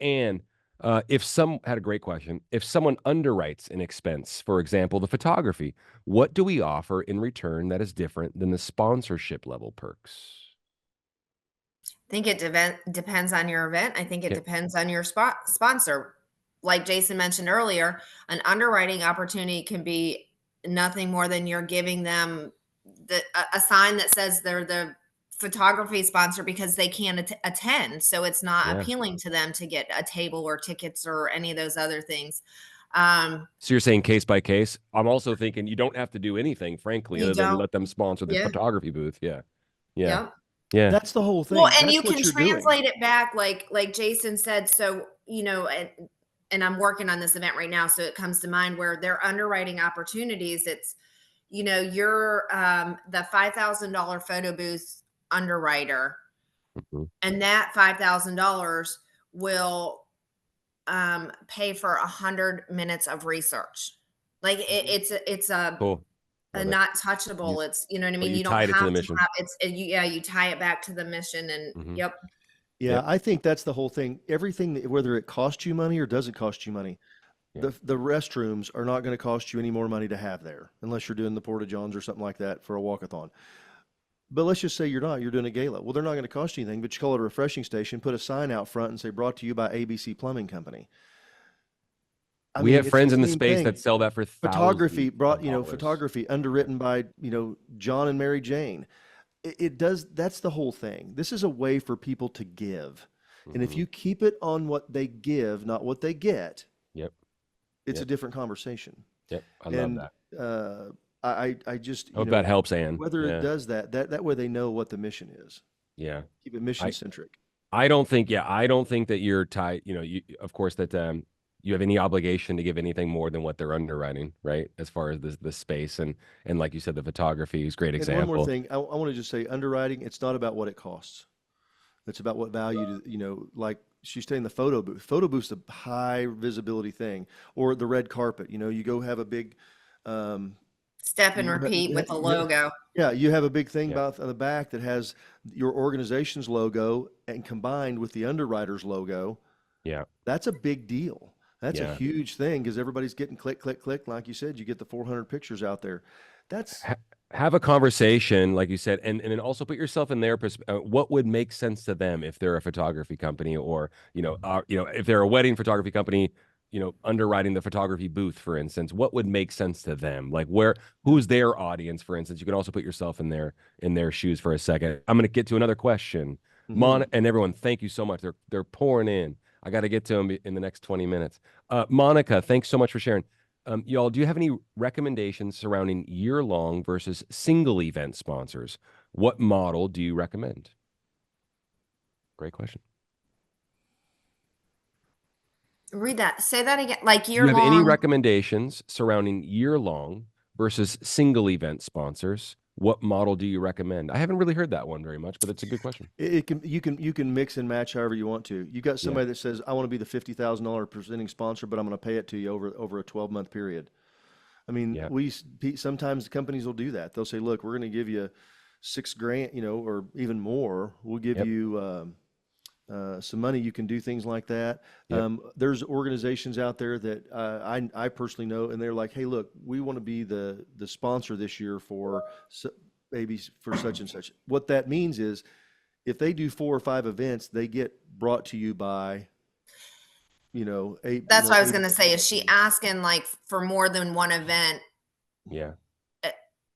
Anne, had a great question. If someone underwrites an expense, for example, the photography, what do we offer in return that is different than the sponsorship level perks? I think it depends on your event. I think it depends on your sponsor. Like Jason mentioned earlier, an underwriting opportunity can be nothing more than you're giving them a sign that says they're the photography sponsor because they can't attend. So it's not appealing to them to get a table or tickets or any of those other things. So you're saying case by case. I'm also thinking you don't have to do anything, frankly, other than let them sponsor the photography booth. Yeah. That's the whole thing. Well, and you can translate it back, like Jason said. So, and I'm working on this event right now, so it comes to mind where they're underwriting opportunities. It's, you're the $5,000 photo booth underwriter, and that $5,000 will pay for 100 minutes of research. Like it's a cool. Not touchable. It's, you know what I mean? You don't have to have you tie it back to the mission and Yeah, I think that's the whole thing. Everything, whether it costs you money or doesn't cost you money, the restrooms are not going to cost you any more money to have there, unless you're doing the Porta Johns or something like that for a walkathon. But let's just say you're doing a gala. Well, they're not going to cost you anything, but you call it a refreshing station, put a sign out front and say, brought to you by ABC Plumbing Company. We have friends in the space that sell that for photography photography underwritten by, John and Mary Jane. It does. That's the whole thing. This is a way for people to give. And if you keep it on what they give, not what they get, it's a different conversation. Yep. I love And that. I just, I hope that helps, Ann. whether it Yeah. does that way they know what the mission is. Yeah. Keep it mission I, centric. I don't think, yeah, I don't think that you're tied, of course, that you have any obligation to give anything more than what they're underwriting, right? As far as the space and like you said, the photography is a great And one more example. thing, I want to just say underwriting, it's not about what it costs. It's about what value, like she's saying the photo booth. Photo booth's a high visibility thing, or the red carpet. You go have a big, Step and you ha- repeat you with ha- the you ha- logo. yeah, you have a big thing Yeah. about on the back that has your organization's logo and combined with the underwriter's logo. Yeah. That's a big deal. That's a Yeah. huge thing because everybody's getting click, click, click. Like you said, you get the 400 pictures out there. That's Have a conversation, like you said, and then also put yourself in their perspective. What would make sense to them if they're a photography company, or if they're a wedding photography company, underwriting the photography booth, for instance. What would make sense to them? Like who's their audience, for instance? You can also put yourself in their shoes for a second. I'm going to get to another question. mhm. And everyone, thank you so much. They're pouring in. I got to get to them in the next 20 minutes. Monica, thanks so much for sharing. Y'all, do you have any recommendations surrounding year-long versus single event sponsors? What model do you recommend? Great question. Read that. Say that again. Like Do year you have any long. recommendations surrounding year-long versus single event sponsors? What model do you recommend? I haven't really heard that one very much, but it's a good question. You can mix and match however you want to. You got Yeah. somebody that says, I want to be the $50,000 presenting sponsor, but I'm going to pay it to you over a 12-month period. I mean, Yeah. sometimes the companies will do that. They'll say, look, we're going to give you $6,000, or even more. We'll give Yep. you some money. You can do things like that. Yep. There's organizations out there that I personally know, and they're like, hey, look, we want to be the sponsor this year for maybe for such and such. What that means is if they do 4 or 5 events, they get brought to you by, That's what I was 8 going to say. Is she asking like for more than one event? Yeah. Uh,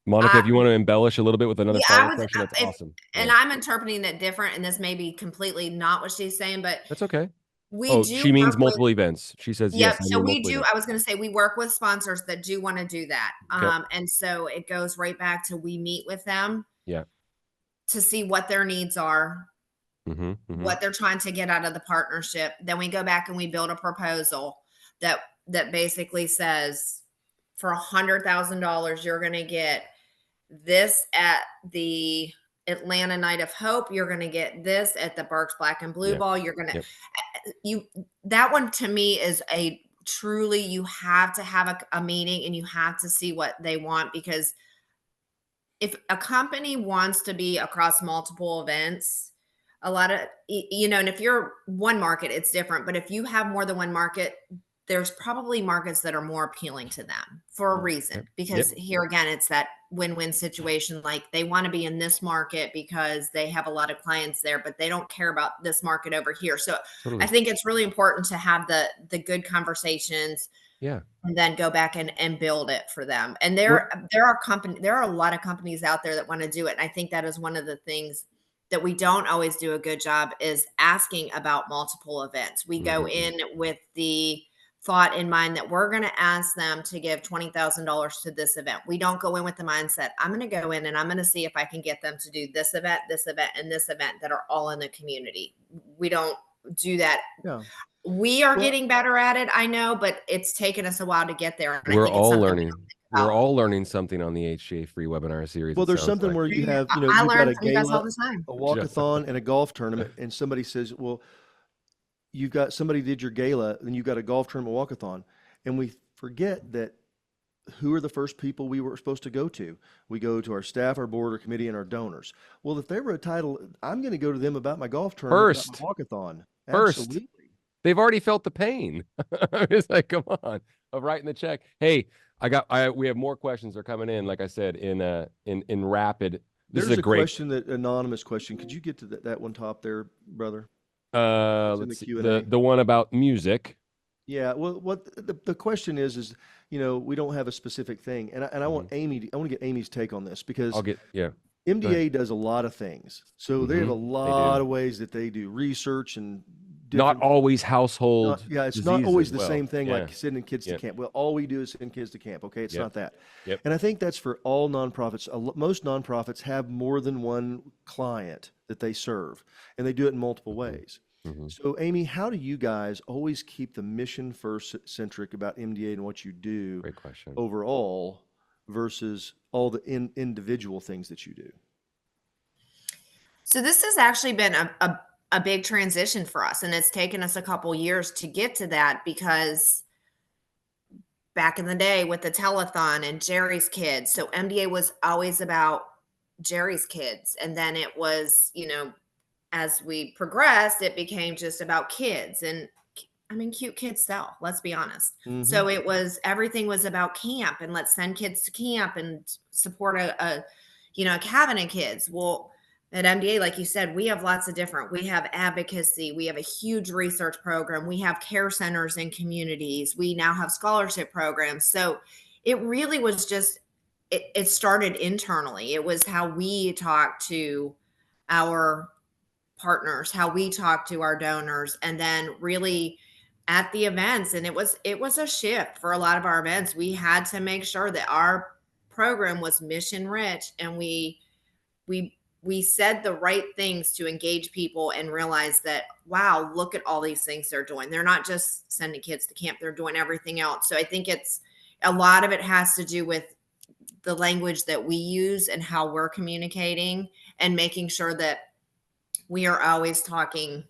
Monica, I, if you want to embellish a little bit with another yeah, I follow-up was, question, that's if, awesome. and Yeah. I'm interpreting it different, and this may be completely not what she's saying, but That's okay. we Oh, do she means work with. multiple events. She says, yes, Yep. I So mean we multiple do. events. I was going to say we work with sponsors that do want to do that. Okay. And so it goes right back to we meet with them Yeah. to see what their needs are, Mm-hmm. Mm-hmm. what they're trying to get out of the partnership. Then we go back and we build a proposal that basically says for $100,000 you're going to get this at the Atlanta Night of Hope. You're going to get this at the Burke's Black and Blue Yep. Ball. You're going to Yep. that one to me is a truly, you have to have a meeting and you have to see what they want, because if a company wants to be across multiple events, a lot of, and if you're one market, it's different. But if you have more than one market, there's probably markets that are more appealing to them for a reason. Yep. Because here again, it's that win-win situation. Like they want to be in this market because they have a lot of clients there, but they don't care about this market over here. So Totally. I think it's really important to have the good conversations. Yeah. And then go back and build it for them. And there are a lot of companies out there that want to do it. And I think that is one of the things that we don't always do a good job is asking about multiple events. We go in with the thought in mind that we're going to ask them to give $20,000 to this event. We don't go in with the mindset, I'm going to go in and I'm going to see if I can get them to do this event, and this event that are all in the community. We don't do that. Yeah. We are getting better at it, I know, but it's taken us a while to get there. And I We're think it's all something learning. We're all learning something on the HGA free webinar series. Well, there's something where you have, I you've got learn a from you guys all gala, the time. a walkathon, and a golf tournament, and somebody says, well, you've got somebody did your gala, and you've got a golf tournament, walkathon, and we forget that who are the first people we were supposed to go to? We go to our staff, our board, our committee, and our donors. Well, if they were a title, I'm going to go to them about my golf tournament, about my walkathon. First. Absolutely. They've already felt the pain. It's like, come on, of writing the check. Hey, we have more questions. They're coming in. Like I said, in rapid. There's a great question, that anonymous question. Could you get to that one top there, brother? Let's see. The one about music. Yeah. Well, what the question is, we don't have a specific thing, and I want Amy. I want to get Amy's take on this because MDA does a lot of things. So they have a lot of ways that they do research and different. always household It's not diseases always as the well. same thing Yeah. like sending kids to Yep. camp. Well, all we do is send kids to camp. Okay, it's Yep. not that. Yep. And I think that's for all nonprofits. Most nonprofits have more than one client that they serve, and they do it in multiple ways. Mhm. So, Amy, how do you guys always keep the mission first centric about MDA and what you do Great question. overall versus all the individual things that you do? So this has actually been a big transition for us, and it's taken us a couple years to get to that, because back in the day with the telethon and Jerry's kids, so MDA was always about Jerry's kids, and then it was, as we progressed, it became just about kids. And I mean, cute kids sell, let's be honest. So it was, everything was about camp, and let's send kids to camp and support a cabin of kids. Well, at MDA, like you said, we have lots of different, we have advocacy, we have a huge research program, we have care centers in communities, we now have scholarship programs. So it really was just, it started internally. It was how we talk to our partners, how we talk to our donors, and then really at the events. And it was a shift for a lot of our events. We had to make sure that our program was mission rich, and we said the right things to engage people and realize that, wow, look at all these things they're doing. They're not just sending kids to camp, they're doing everything else. So I think it's a lot of it has to do with the language that we use and how we're communicating, and making sure that we are always talking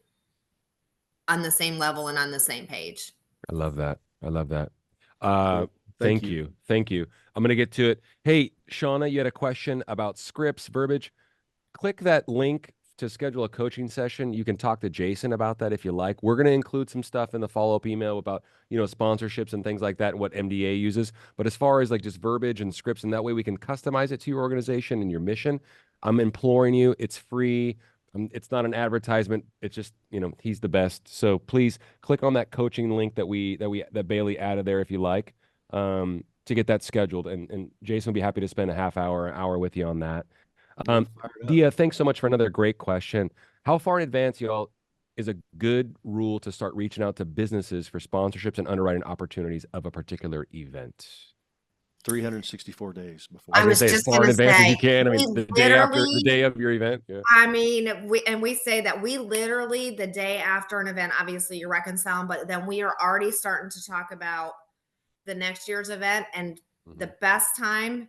on the same level and on the same page. I love that. I love that. Cool. Thank Thank you. you. Thank you. I'm going to get to it. Hey, Shauna, you had a question about scripts, verbiage. Click that link to schedule a coaching session. You can talk to Jason about that if you like. We're going to include some stuff in the follow-up email about, sponsorships and things like that and what MDA uses. But as far as like just verbiage and scripts, and that way we can customize it to your organization and your mission, I'm imploring you. It's free. It's not an advertisement. It's just, he's the best. So please click on that coaching link that Bailey added there if you like, to get that scheduled. And Jason will be happy to spend a half hour, an hour with you on that. Dia, thanks so much for another great question. How far in advance, y'all, is a good rule to start reaching out to businesses for sponsorships and underwriting opportunities of a particular event? 364 days before. I I was was gonna say as just far in gonna advance as you say, can. I mean, we the day of your event. Yeah. I mean, we say that we literally, the day after an event, obviously you're reconciling, but then we are already starting to talk about the next year's event. And the best time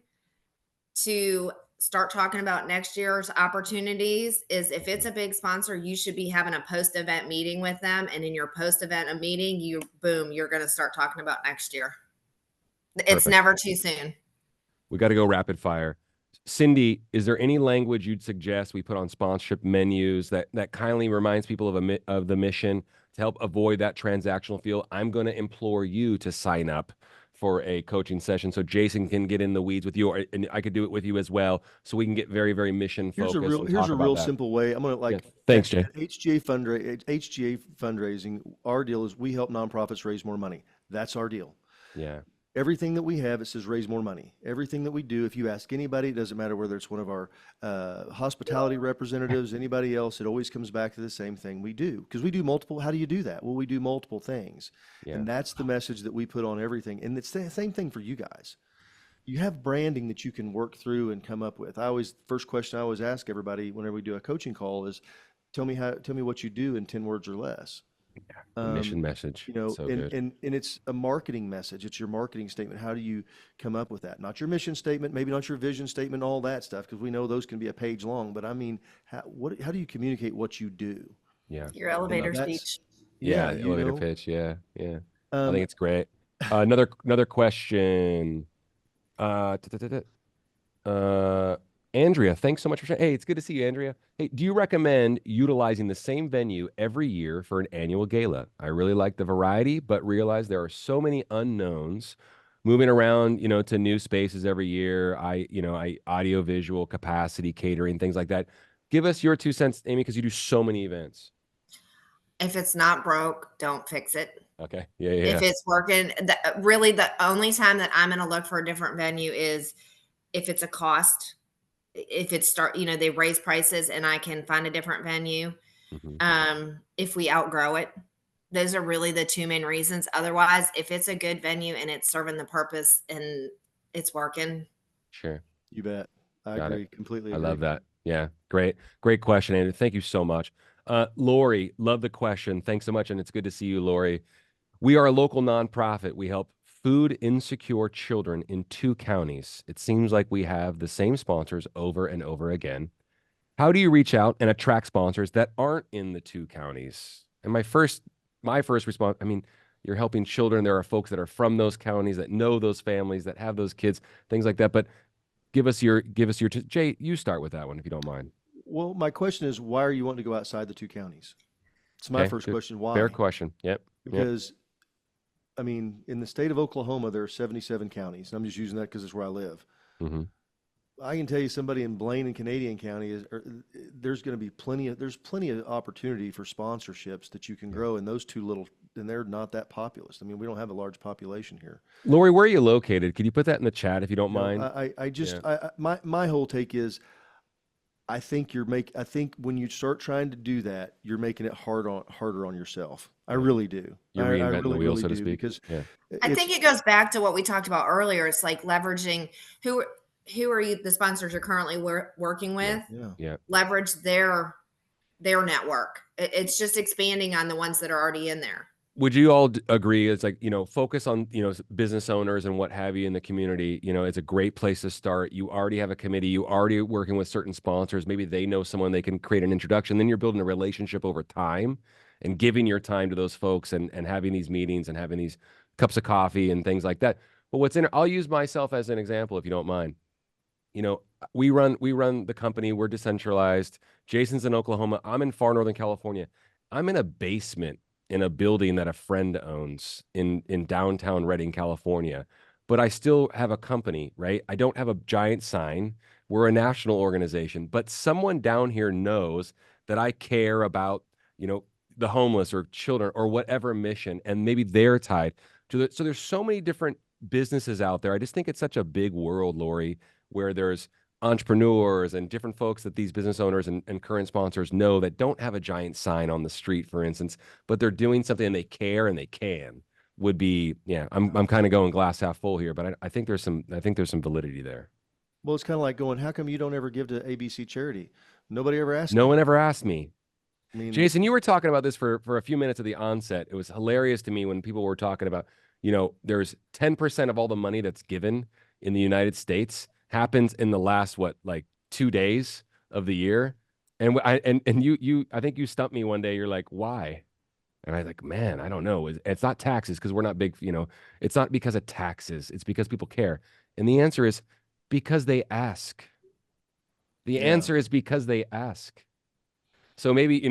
to start talking about next year's opportunities is if it's a big sponsor, you should be having a post-event meeting with them. And in your post-event meeting, you're going to start talking about next year. It's Perfect. never too soon. We got to go rapid fire. Cindy, is there any language you'd suggest we put on sponsorship menus that kindly reminds people of the mission to help avoid that transactional feel? I'm going to implore you to sign up for a coaching session so Jason can get in the weeds with you, and I could do it with you as well, so we can get very, very mission focused. Here's a real simple way. I'm gonna Thanks, Jay. at HGA fundraising. Our deal is we help nonprofits raise more money. That's our deal. Yeah. Everything that we have, it says raise more money. Everything that we do, if you ask anybody, it doesn't matter whether it's one of our hospitality representatives, anybody else, it always comes back to the same thing we do. Because we do multiple, how do you do that? Well, we do multiple things. Yeah. And that's the message that we put on everything. And it's the same thing for you guys. You have branding that you can work through and come up with. First question I always ask everybody whenever we do a coaching call is, tell me what you do in 10 words or less. Mission message. So good. And it's a marketing message. It's your marketing statement. How do you come up with that? Not your mission statement, maybe not your vision statement, all that stuff, because we know those can be a page long. But I mean, how do you communicate what you do? Yeah. Your elevator speech. Yeah, elevator pitch. Yeah. I think it's great. Another question. Andrea, thanks so much for sharing. Hey, it's good to see you, Andrea. Hey, do you recommend utilizing the same venue every year for an annual gala? I really like the variety, but realize there are so many unknowns moving around, to new spaces every year. I audio visual capacity, catering, things like that. Give us your 2 cents, Amy, because you do so many events. If it's not broke, don't fix it. Okay. Yeah. If it's working, really the only time that I'm going to look for a different venue is if it's a cost. If it's they raise prices and I can find a different venue. If we outgrow it, Those are really the two main reasons. Otherwise, if it's a good venue and it's serving the purpose and it's working. Sure. You bet. I Got it. agree. Completely I agree. love that. Yeah. Great question, Andrew. Thank you so much. Lori, love the question. Thanks so much. And it's good to see you, Lori. We are a local nonprofit. We help food insecure children in 2 counties. It seems like we have the same sponsors over and over again. How do you reach out and attract sponsors that aren't in the 2 counties? And my first response, I mean, you're helping children. There are folks that are from those counties that know those families that have those kids, things like that. But give us your Jay, you start with that one if you don't mind. Well, my question is, why are you wanting to go outside the 2 counties? It's my Okay, first good. question. Fair Why? question. Yep. Because I mean, in the state of Oklahoma, there are 77 counties. I'm just using that because it's where I live. Mm-hmm. I can tell you somebody in Blaine and Canadian County there's going to be there's plenty of opportunity for sponsorships that you can grow in those and they're not that populous. I mean, we don't have a large population here. Lori, where are you located? Could you put that in the chat if you don't You know, mind? I just, Yeah. my whole take is, I think when you start trying to do that, you're making it harder on yourself. I really do. You're I reinventing the really, wheel, really so to do speak. because Yeah. I it's, think it goes back to what we talked about earlier. It's like leveraging who who are you the sponsors you're currently working with, yeah. Yeah. leverage their network. It's just expanding on the ones that are already in there. Would you all agree it's like, focus on, business owners and what have you in the community? It's a great place to start. You already have a committee, you already working with certain sponsors. Maybe they know someone they can create an introduction. Then you're building a relationship over time and giving your time to those folks and having these meetings and having these cups of coffee and things like that. But I'll use myself as an example if you don't mind. you know, we run the company. We're decentralized. Jason's in Oklahoma. I'm in far Northern California. I'm in a basement in a building that a friend owns in downtown Redding, California. But I still have a company, right? I don't have a giant sign. We're a national organization, but someone down here knows that I care about, you know, the homeless or children or whatever mission, and maybe they're tied to it. So there's so many different businesses out there. I just think it's such a big world, Lori, where there's entrepreneurs and different folks that these business owners and current sponsors know that don't have a giant sign on the street, for instance, but they're doing something and they care and they can. Would be, yeah, I'm kind of going glass half full here, but I think there's some validity there. Well, it's kind of like going, how come you don't ever give to ABC charity? Nobody ever asked No me. one ever asked me. I mean, Jason, you were talking about this for a few minutes at the onset. It was hilarious to me when people were talking about, there's 10% of all the money that's given in the United States happens in the last, what, like 2 days of the year. And I think you stumped me one day. You're like, why? And I was like, man, I don't know. It's not taxes because we're not big, it's not because of taxes. It's because people care. And the answer is because they ask. The yeah. answer is because they ask. So maybe,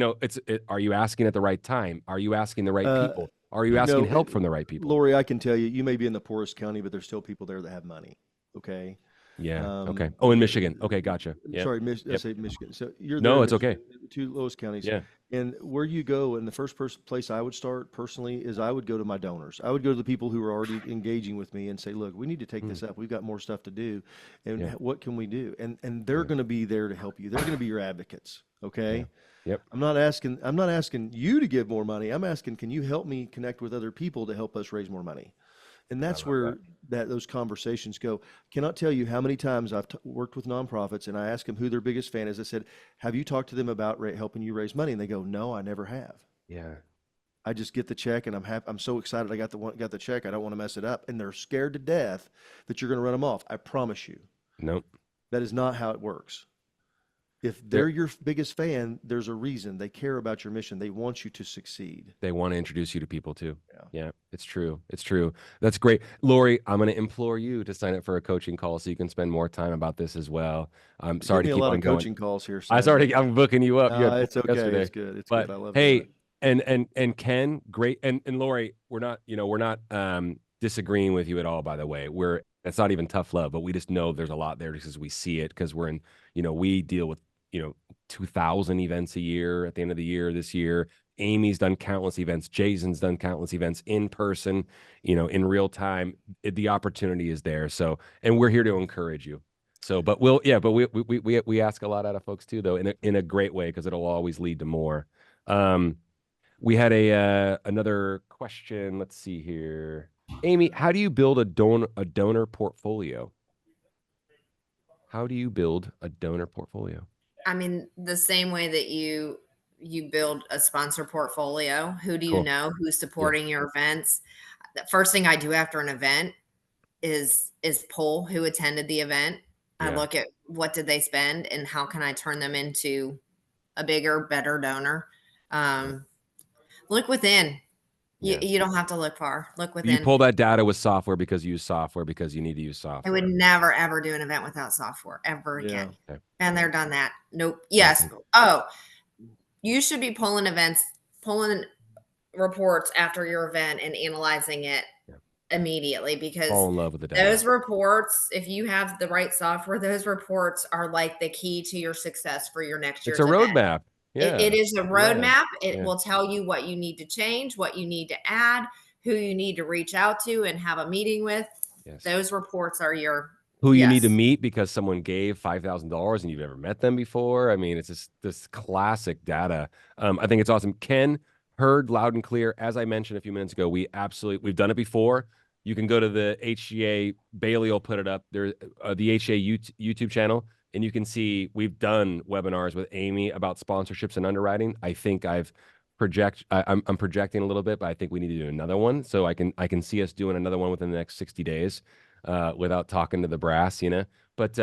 are you asking at the right time? Are you asking the right Uh, people? Are you asking no, help from the right people? Lori, I can tell you, you may be in the poorest county, but there's still people there that have money. Okay. Yeah. Okay. Oh, in Michigan. Okay. Gotcha. Yeah. Sorry, I Yep. say Michigan. So you're there No, in it's okay. Michigan, the 2 lowest counties. Yeah. And where you go, and the first place I would start personally is I would go to my donors. I would go to the people who are already engaging with me and say, look, we need to take this up. We've got more stuff to do. And Yeah. what can we do? And they're going to be there to help you. They're going to be your advocates. Okay. Yeah. Yep. I'm not asking you to give more money. I'm asking, can you help me connect with other people to help us raise more money? And that's where those conversations go. Cannot tell you how many times I've worked with nonprofits and I ask them who their biggest fan is. I said, have you talked to them about helping you raise money? And they go, no, I never have. Yeah. I just get the check and I'm happy. I'm so excited. I got the check. I don't want to mess it up. And they're scared to death that you're going to run them off. I promise you. Nope. That is not how it works. If they're your biggest fan, there's a reason. They care about your mission. They want you to succeed. They want to introduce you to people too. Yeah. Yeah, it's true. It's true. That's great. Lori, I'm going to implore you to sign up for a coaching call so you can spend more time about this as well. I'm sorry to Give me keep a lot on of going. coaching calls here. I'm booking you up. You had It's okay. yesterday. It's good. It's But good. I love hey, doing it. and Ken, great. And Lori, we're not disagreeing with you at all, by the way. It's not even tough love, but we just know there's a lot there because we see it because we're in, we deal with, 2,000 events a year at the end of the year this year. Amy's done countless events. Jason's done countless events in person, in real time. The opportunity is there. So, and we're here to encourage you. So, but we ask a lot out of folks too, though, in a great way, because it'll always lead to more. We had a another question. Let's see here. Amy, how do you build a donor portfolio? How do you build a donor portfolio? I mean, the same way that you build a sponsor portfolio. Who do you Cool. know? Who's Yeah. supporting your events? The first thing I do after an event is poll who attended the event. I Yeah. look at what did they spend and how can I turn them into a bigger, better donor. Look within. Yeah. You don't have to look far. Look Do you within. pull that data with software because you use software because you need to use I software? would never ever do an event without software ever Yeah. again. Okay. Been there, done that. Nope. Yes. Okay. Oh, you should be pulling reports after your event and analyzing it Yeah. immediately, because Fall in love with the data. those reports, if you have the right software, those reports are like the key to your success for your next year's It's a event. roadmap. Yeah. It is a roadmap. It Yeah. will tell you what you need to change, what you need to add, who you need to reach out to and have a meeting with. Yes. Those reports are your Who you need to meet because someone gave $5,000 and you've never met them before. I mean, it's just this classic data. I think it's awesome. Ken heard loud and clear. As I mentioned a few minutes ago, we've done it before. You can go to the HGA. Bailey will put it up there, the HGA YouTube channel, and you can see we've done webinars with Amy about sponsorships and underwriting. I think I'm projecting a little bit, but I think we need to do another one. So I can see us doing another one within the next 60 days. Without talking to the brass, but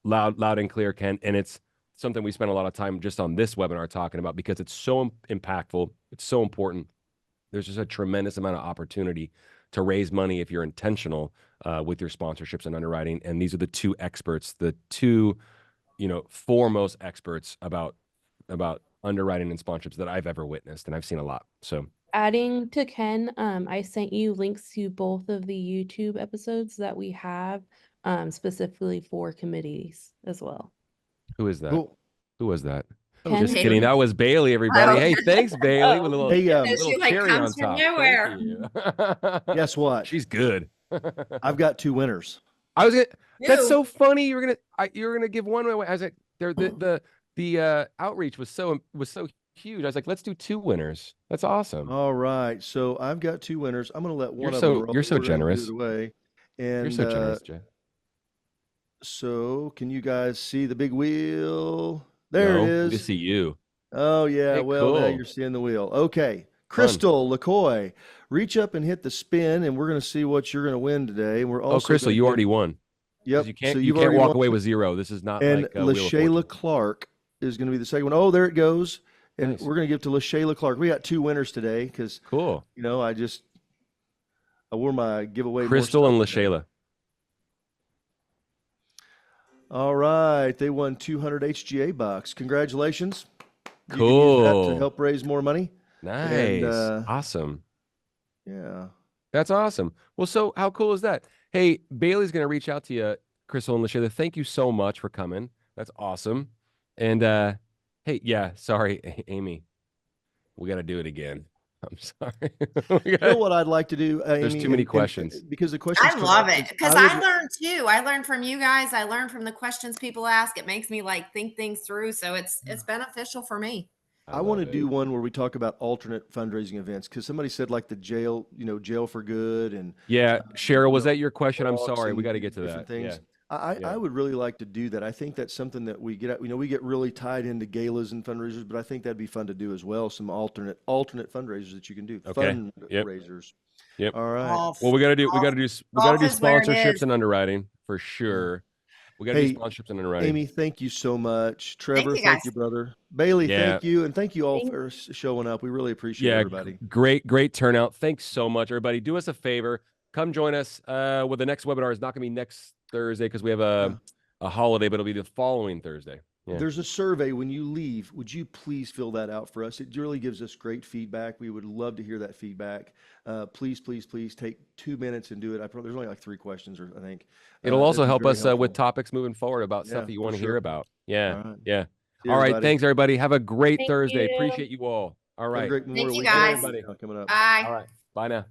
loud and clear, Ken. And it's something we spent a lot of time just on this webinar talking about because it's so impactful. It's so important. There's just a tremendous amount of opportunity to raise money if you're intentional with your sponsorships and underwriting. And these are the two experts, the two, foremost experts about underwriting and sponsorships that I've ever witnessed. And I've seen a lot. So adding to Ken, I sent you links to both of the YouTube episodes that we have specifically for committees as well. who is that? Cool. Who was that? Ken? Just kidding. That was Bailey, everybody. Oh. Hey, thanks, Bailey. With a little, Hey, little cherry on comes from top. nowhere. Thank you. Guess what? She's good. I've got two winners. I was gonna. That's Ew. so funny. You were gonna give one away. I was like, the outreach was so huge. I was like, let's do two winners. That's awesome. All right. So I've got two winners. I'm going to let one You're of so- them roll. you're so We're gonna generous. give it away. And You're so generous, Jay. so can you guys see the big wheel? There No, it is. Good to see you. Oh, yeah. Hey, Well, now cool. you're seeing the wheel. Okay. Crystal LaCoy, reach up and hit the spin, and we're going to see what you're going to win today. And we're also Oh, Crystal, gonna you give- already won. 'Cause Yep. You can't. so You you've can't already walk won. away with zero. This is not And like Wheel of LaShayla Fortune. Clark is going to be the second one. Oh, there it goes. And Nice. we're going to give to LaShayla Clark. We got two winners today because, Cool. I wore my giveaway. more Crystal and stuff today. LaShayla. All right. They won 200 HGA bucks. Congratulations. You can use that to Cool. help raise more money. Nice. And, Awesome. Yeah. That's awesome. Well, so how cool is that? Hey, Bailey's going to reach out to you, Crystal and LaShayla. Thank you so much for coming. That's awesome. And hey, yeah, sorry, Amy. We got to do it again. I'm sorry. You know what I'd like to do, There's Amy, too many and questions. because the questions I come love up it is because I I would- learned too. I learned from you guys. I learned from the questions people ask. It makes me think things through. So it's beneficial for me. I want to love it. do one where we talk about alternate fundraising events because somebody said like the jail, jail for good and Yeah, Cheryl, was that your question? I'm walks sorry. We and got to get to different that. things. Yeah. I Yeah. would really like to do that. I think that's something that we get at, we get really tied into galas and fundraisers, but I think that'd be fun to do as well. Some alternate fundraisers that you can do. Okay. Yep. Fundraisers. Yep. All right. Well, we got to do Golf is where it sponsorships is. and underwriting for sure. We got to Hey, do sponsorships and underwriting. Amy, thank you so much. Trevor, you, thank guys. you, brother. Bailey, Yeah. thank you. And thank you all Thank- for showing up. We really appreciate Yeah, everybody. great turnout. Thanks so much, everybody. Do us a favor. Come join us. Well, the next webinar is not going to be next Thursday because we have a holiday, but it'll be the following Thursday. Yeah. There's a survey when you leave. Would you please fill that out for us? It really gives us great feedback. We would love to hear that feedback. Please take 2 minutes and do it. There's only like 3 questions, or I think. It'll That'd also be help very us with helpful. topics moving forward about Yeah, stuff that you for want to sure. hear about. Yeah. All right. Yeah. See All right. everybody. Thanks, everybody. Have a great Thank Thursday. you. Appreciate you all. All Have a right. great Memorial you, Weekend guys. coming up. Bye. All right. Bye now.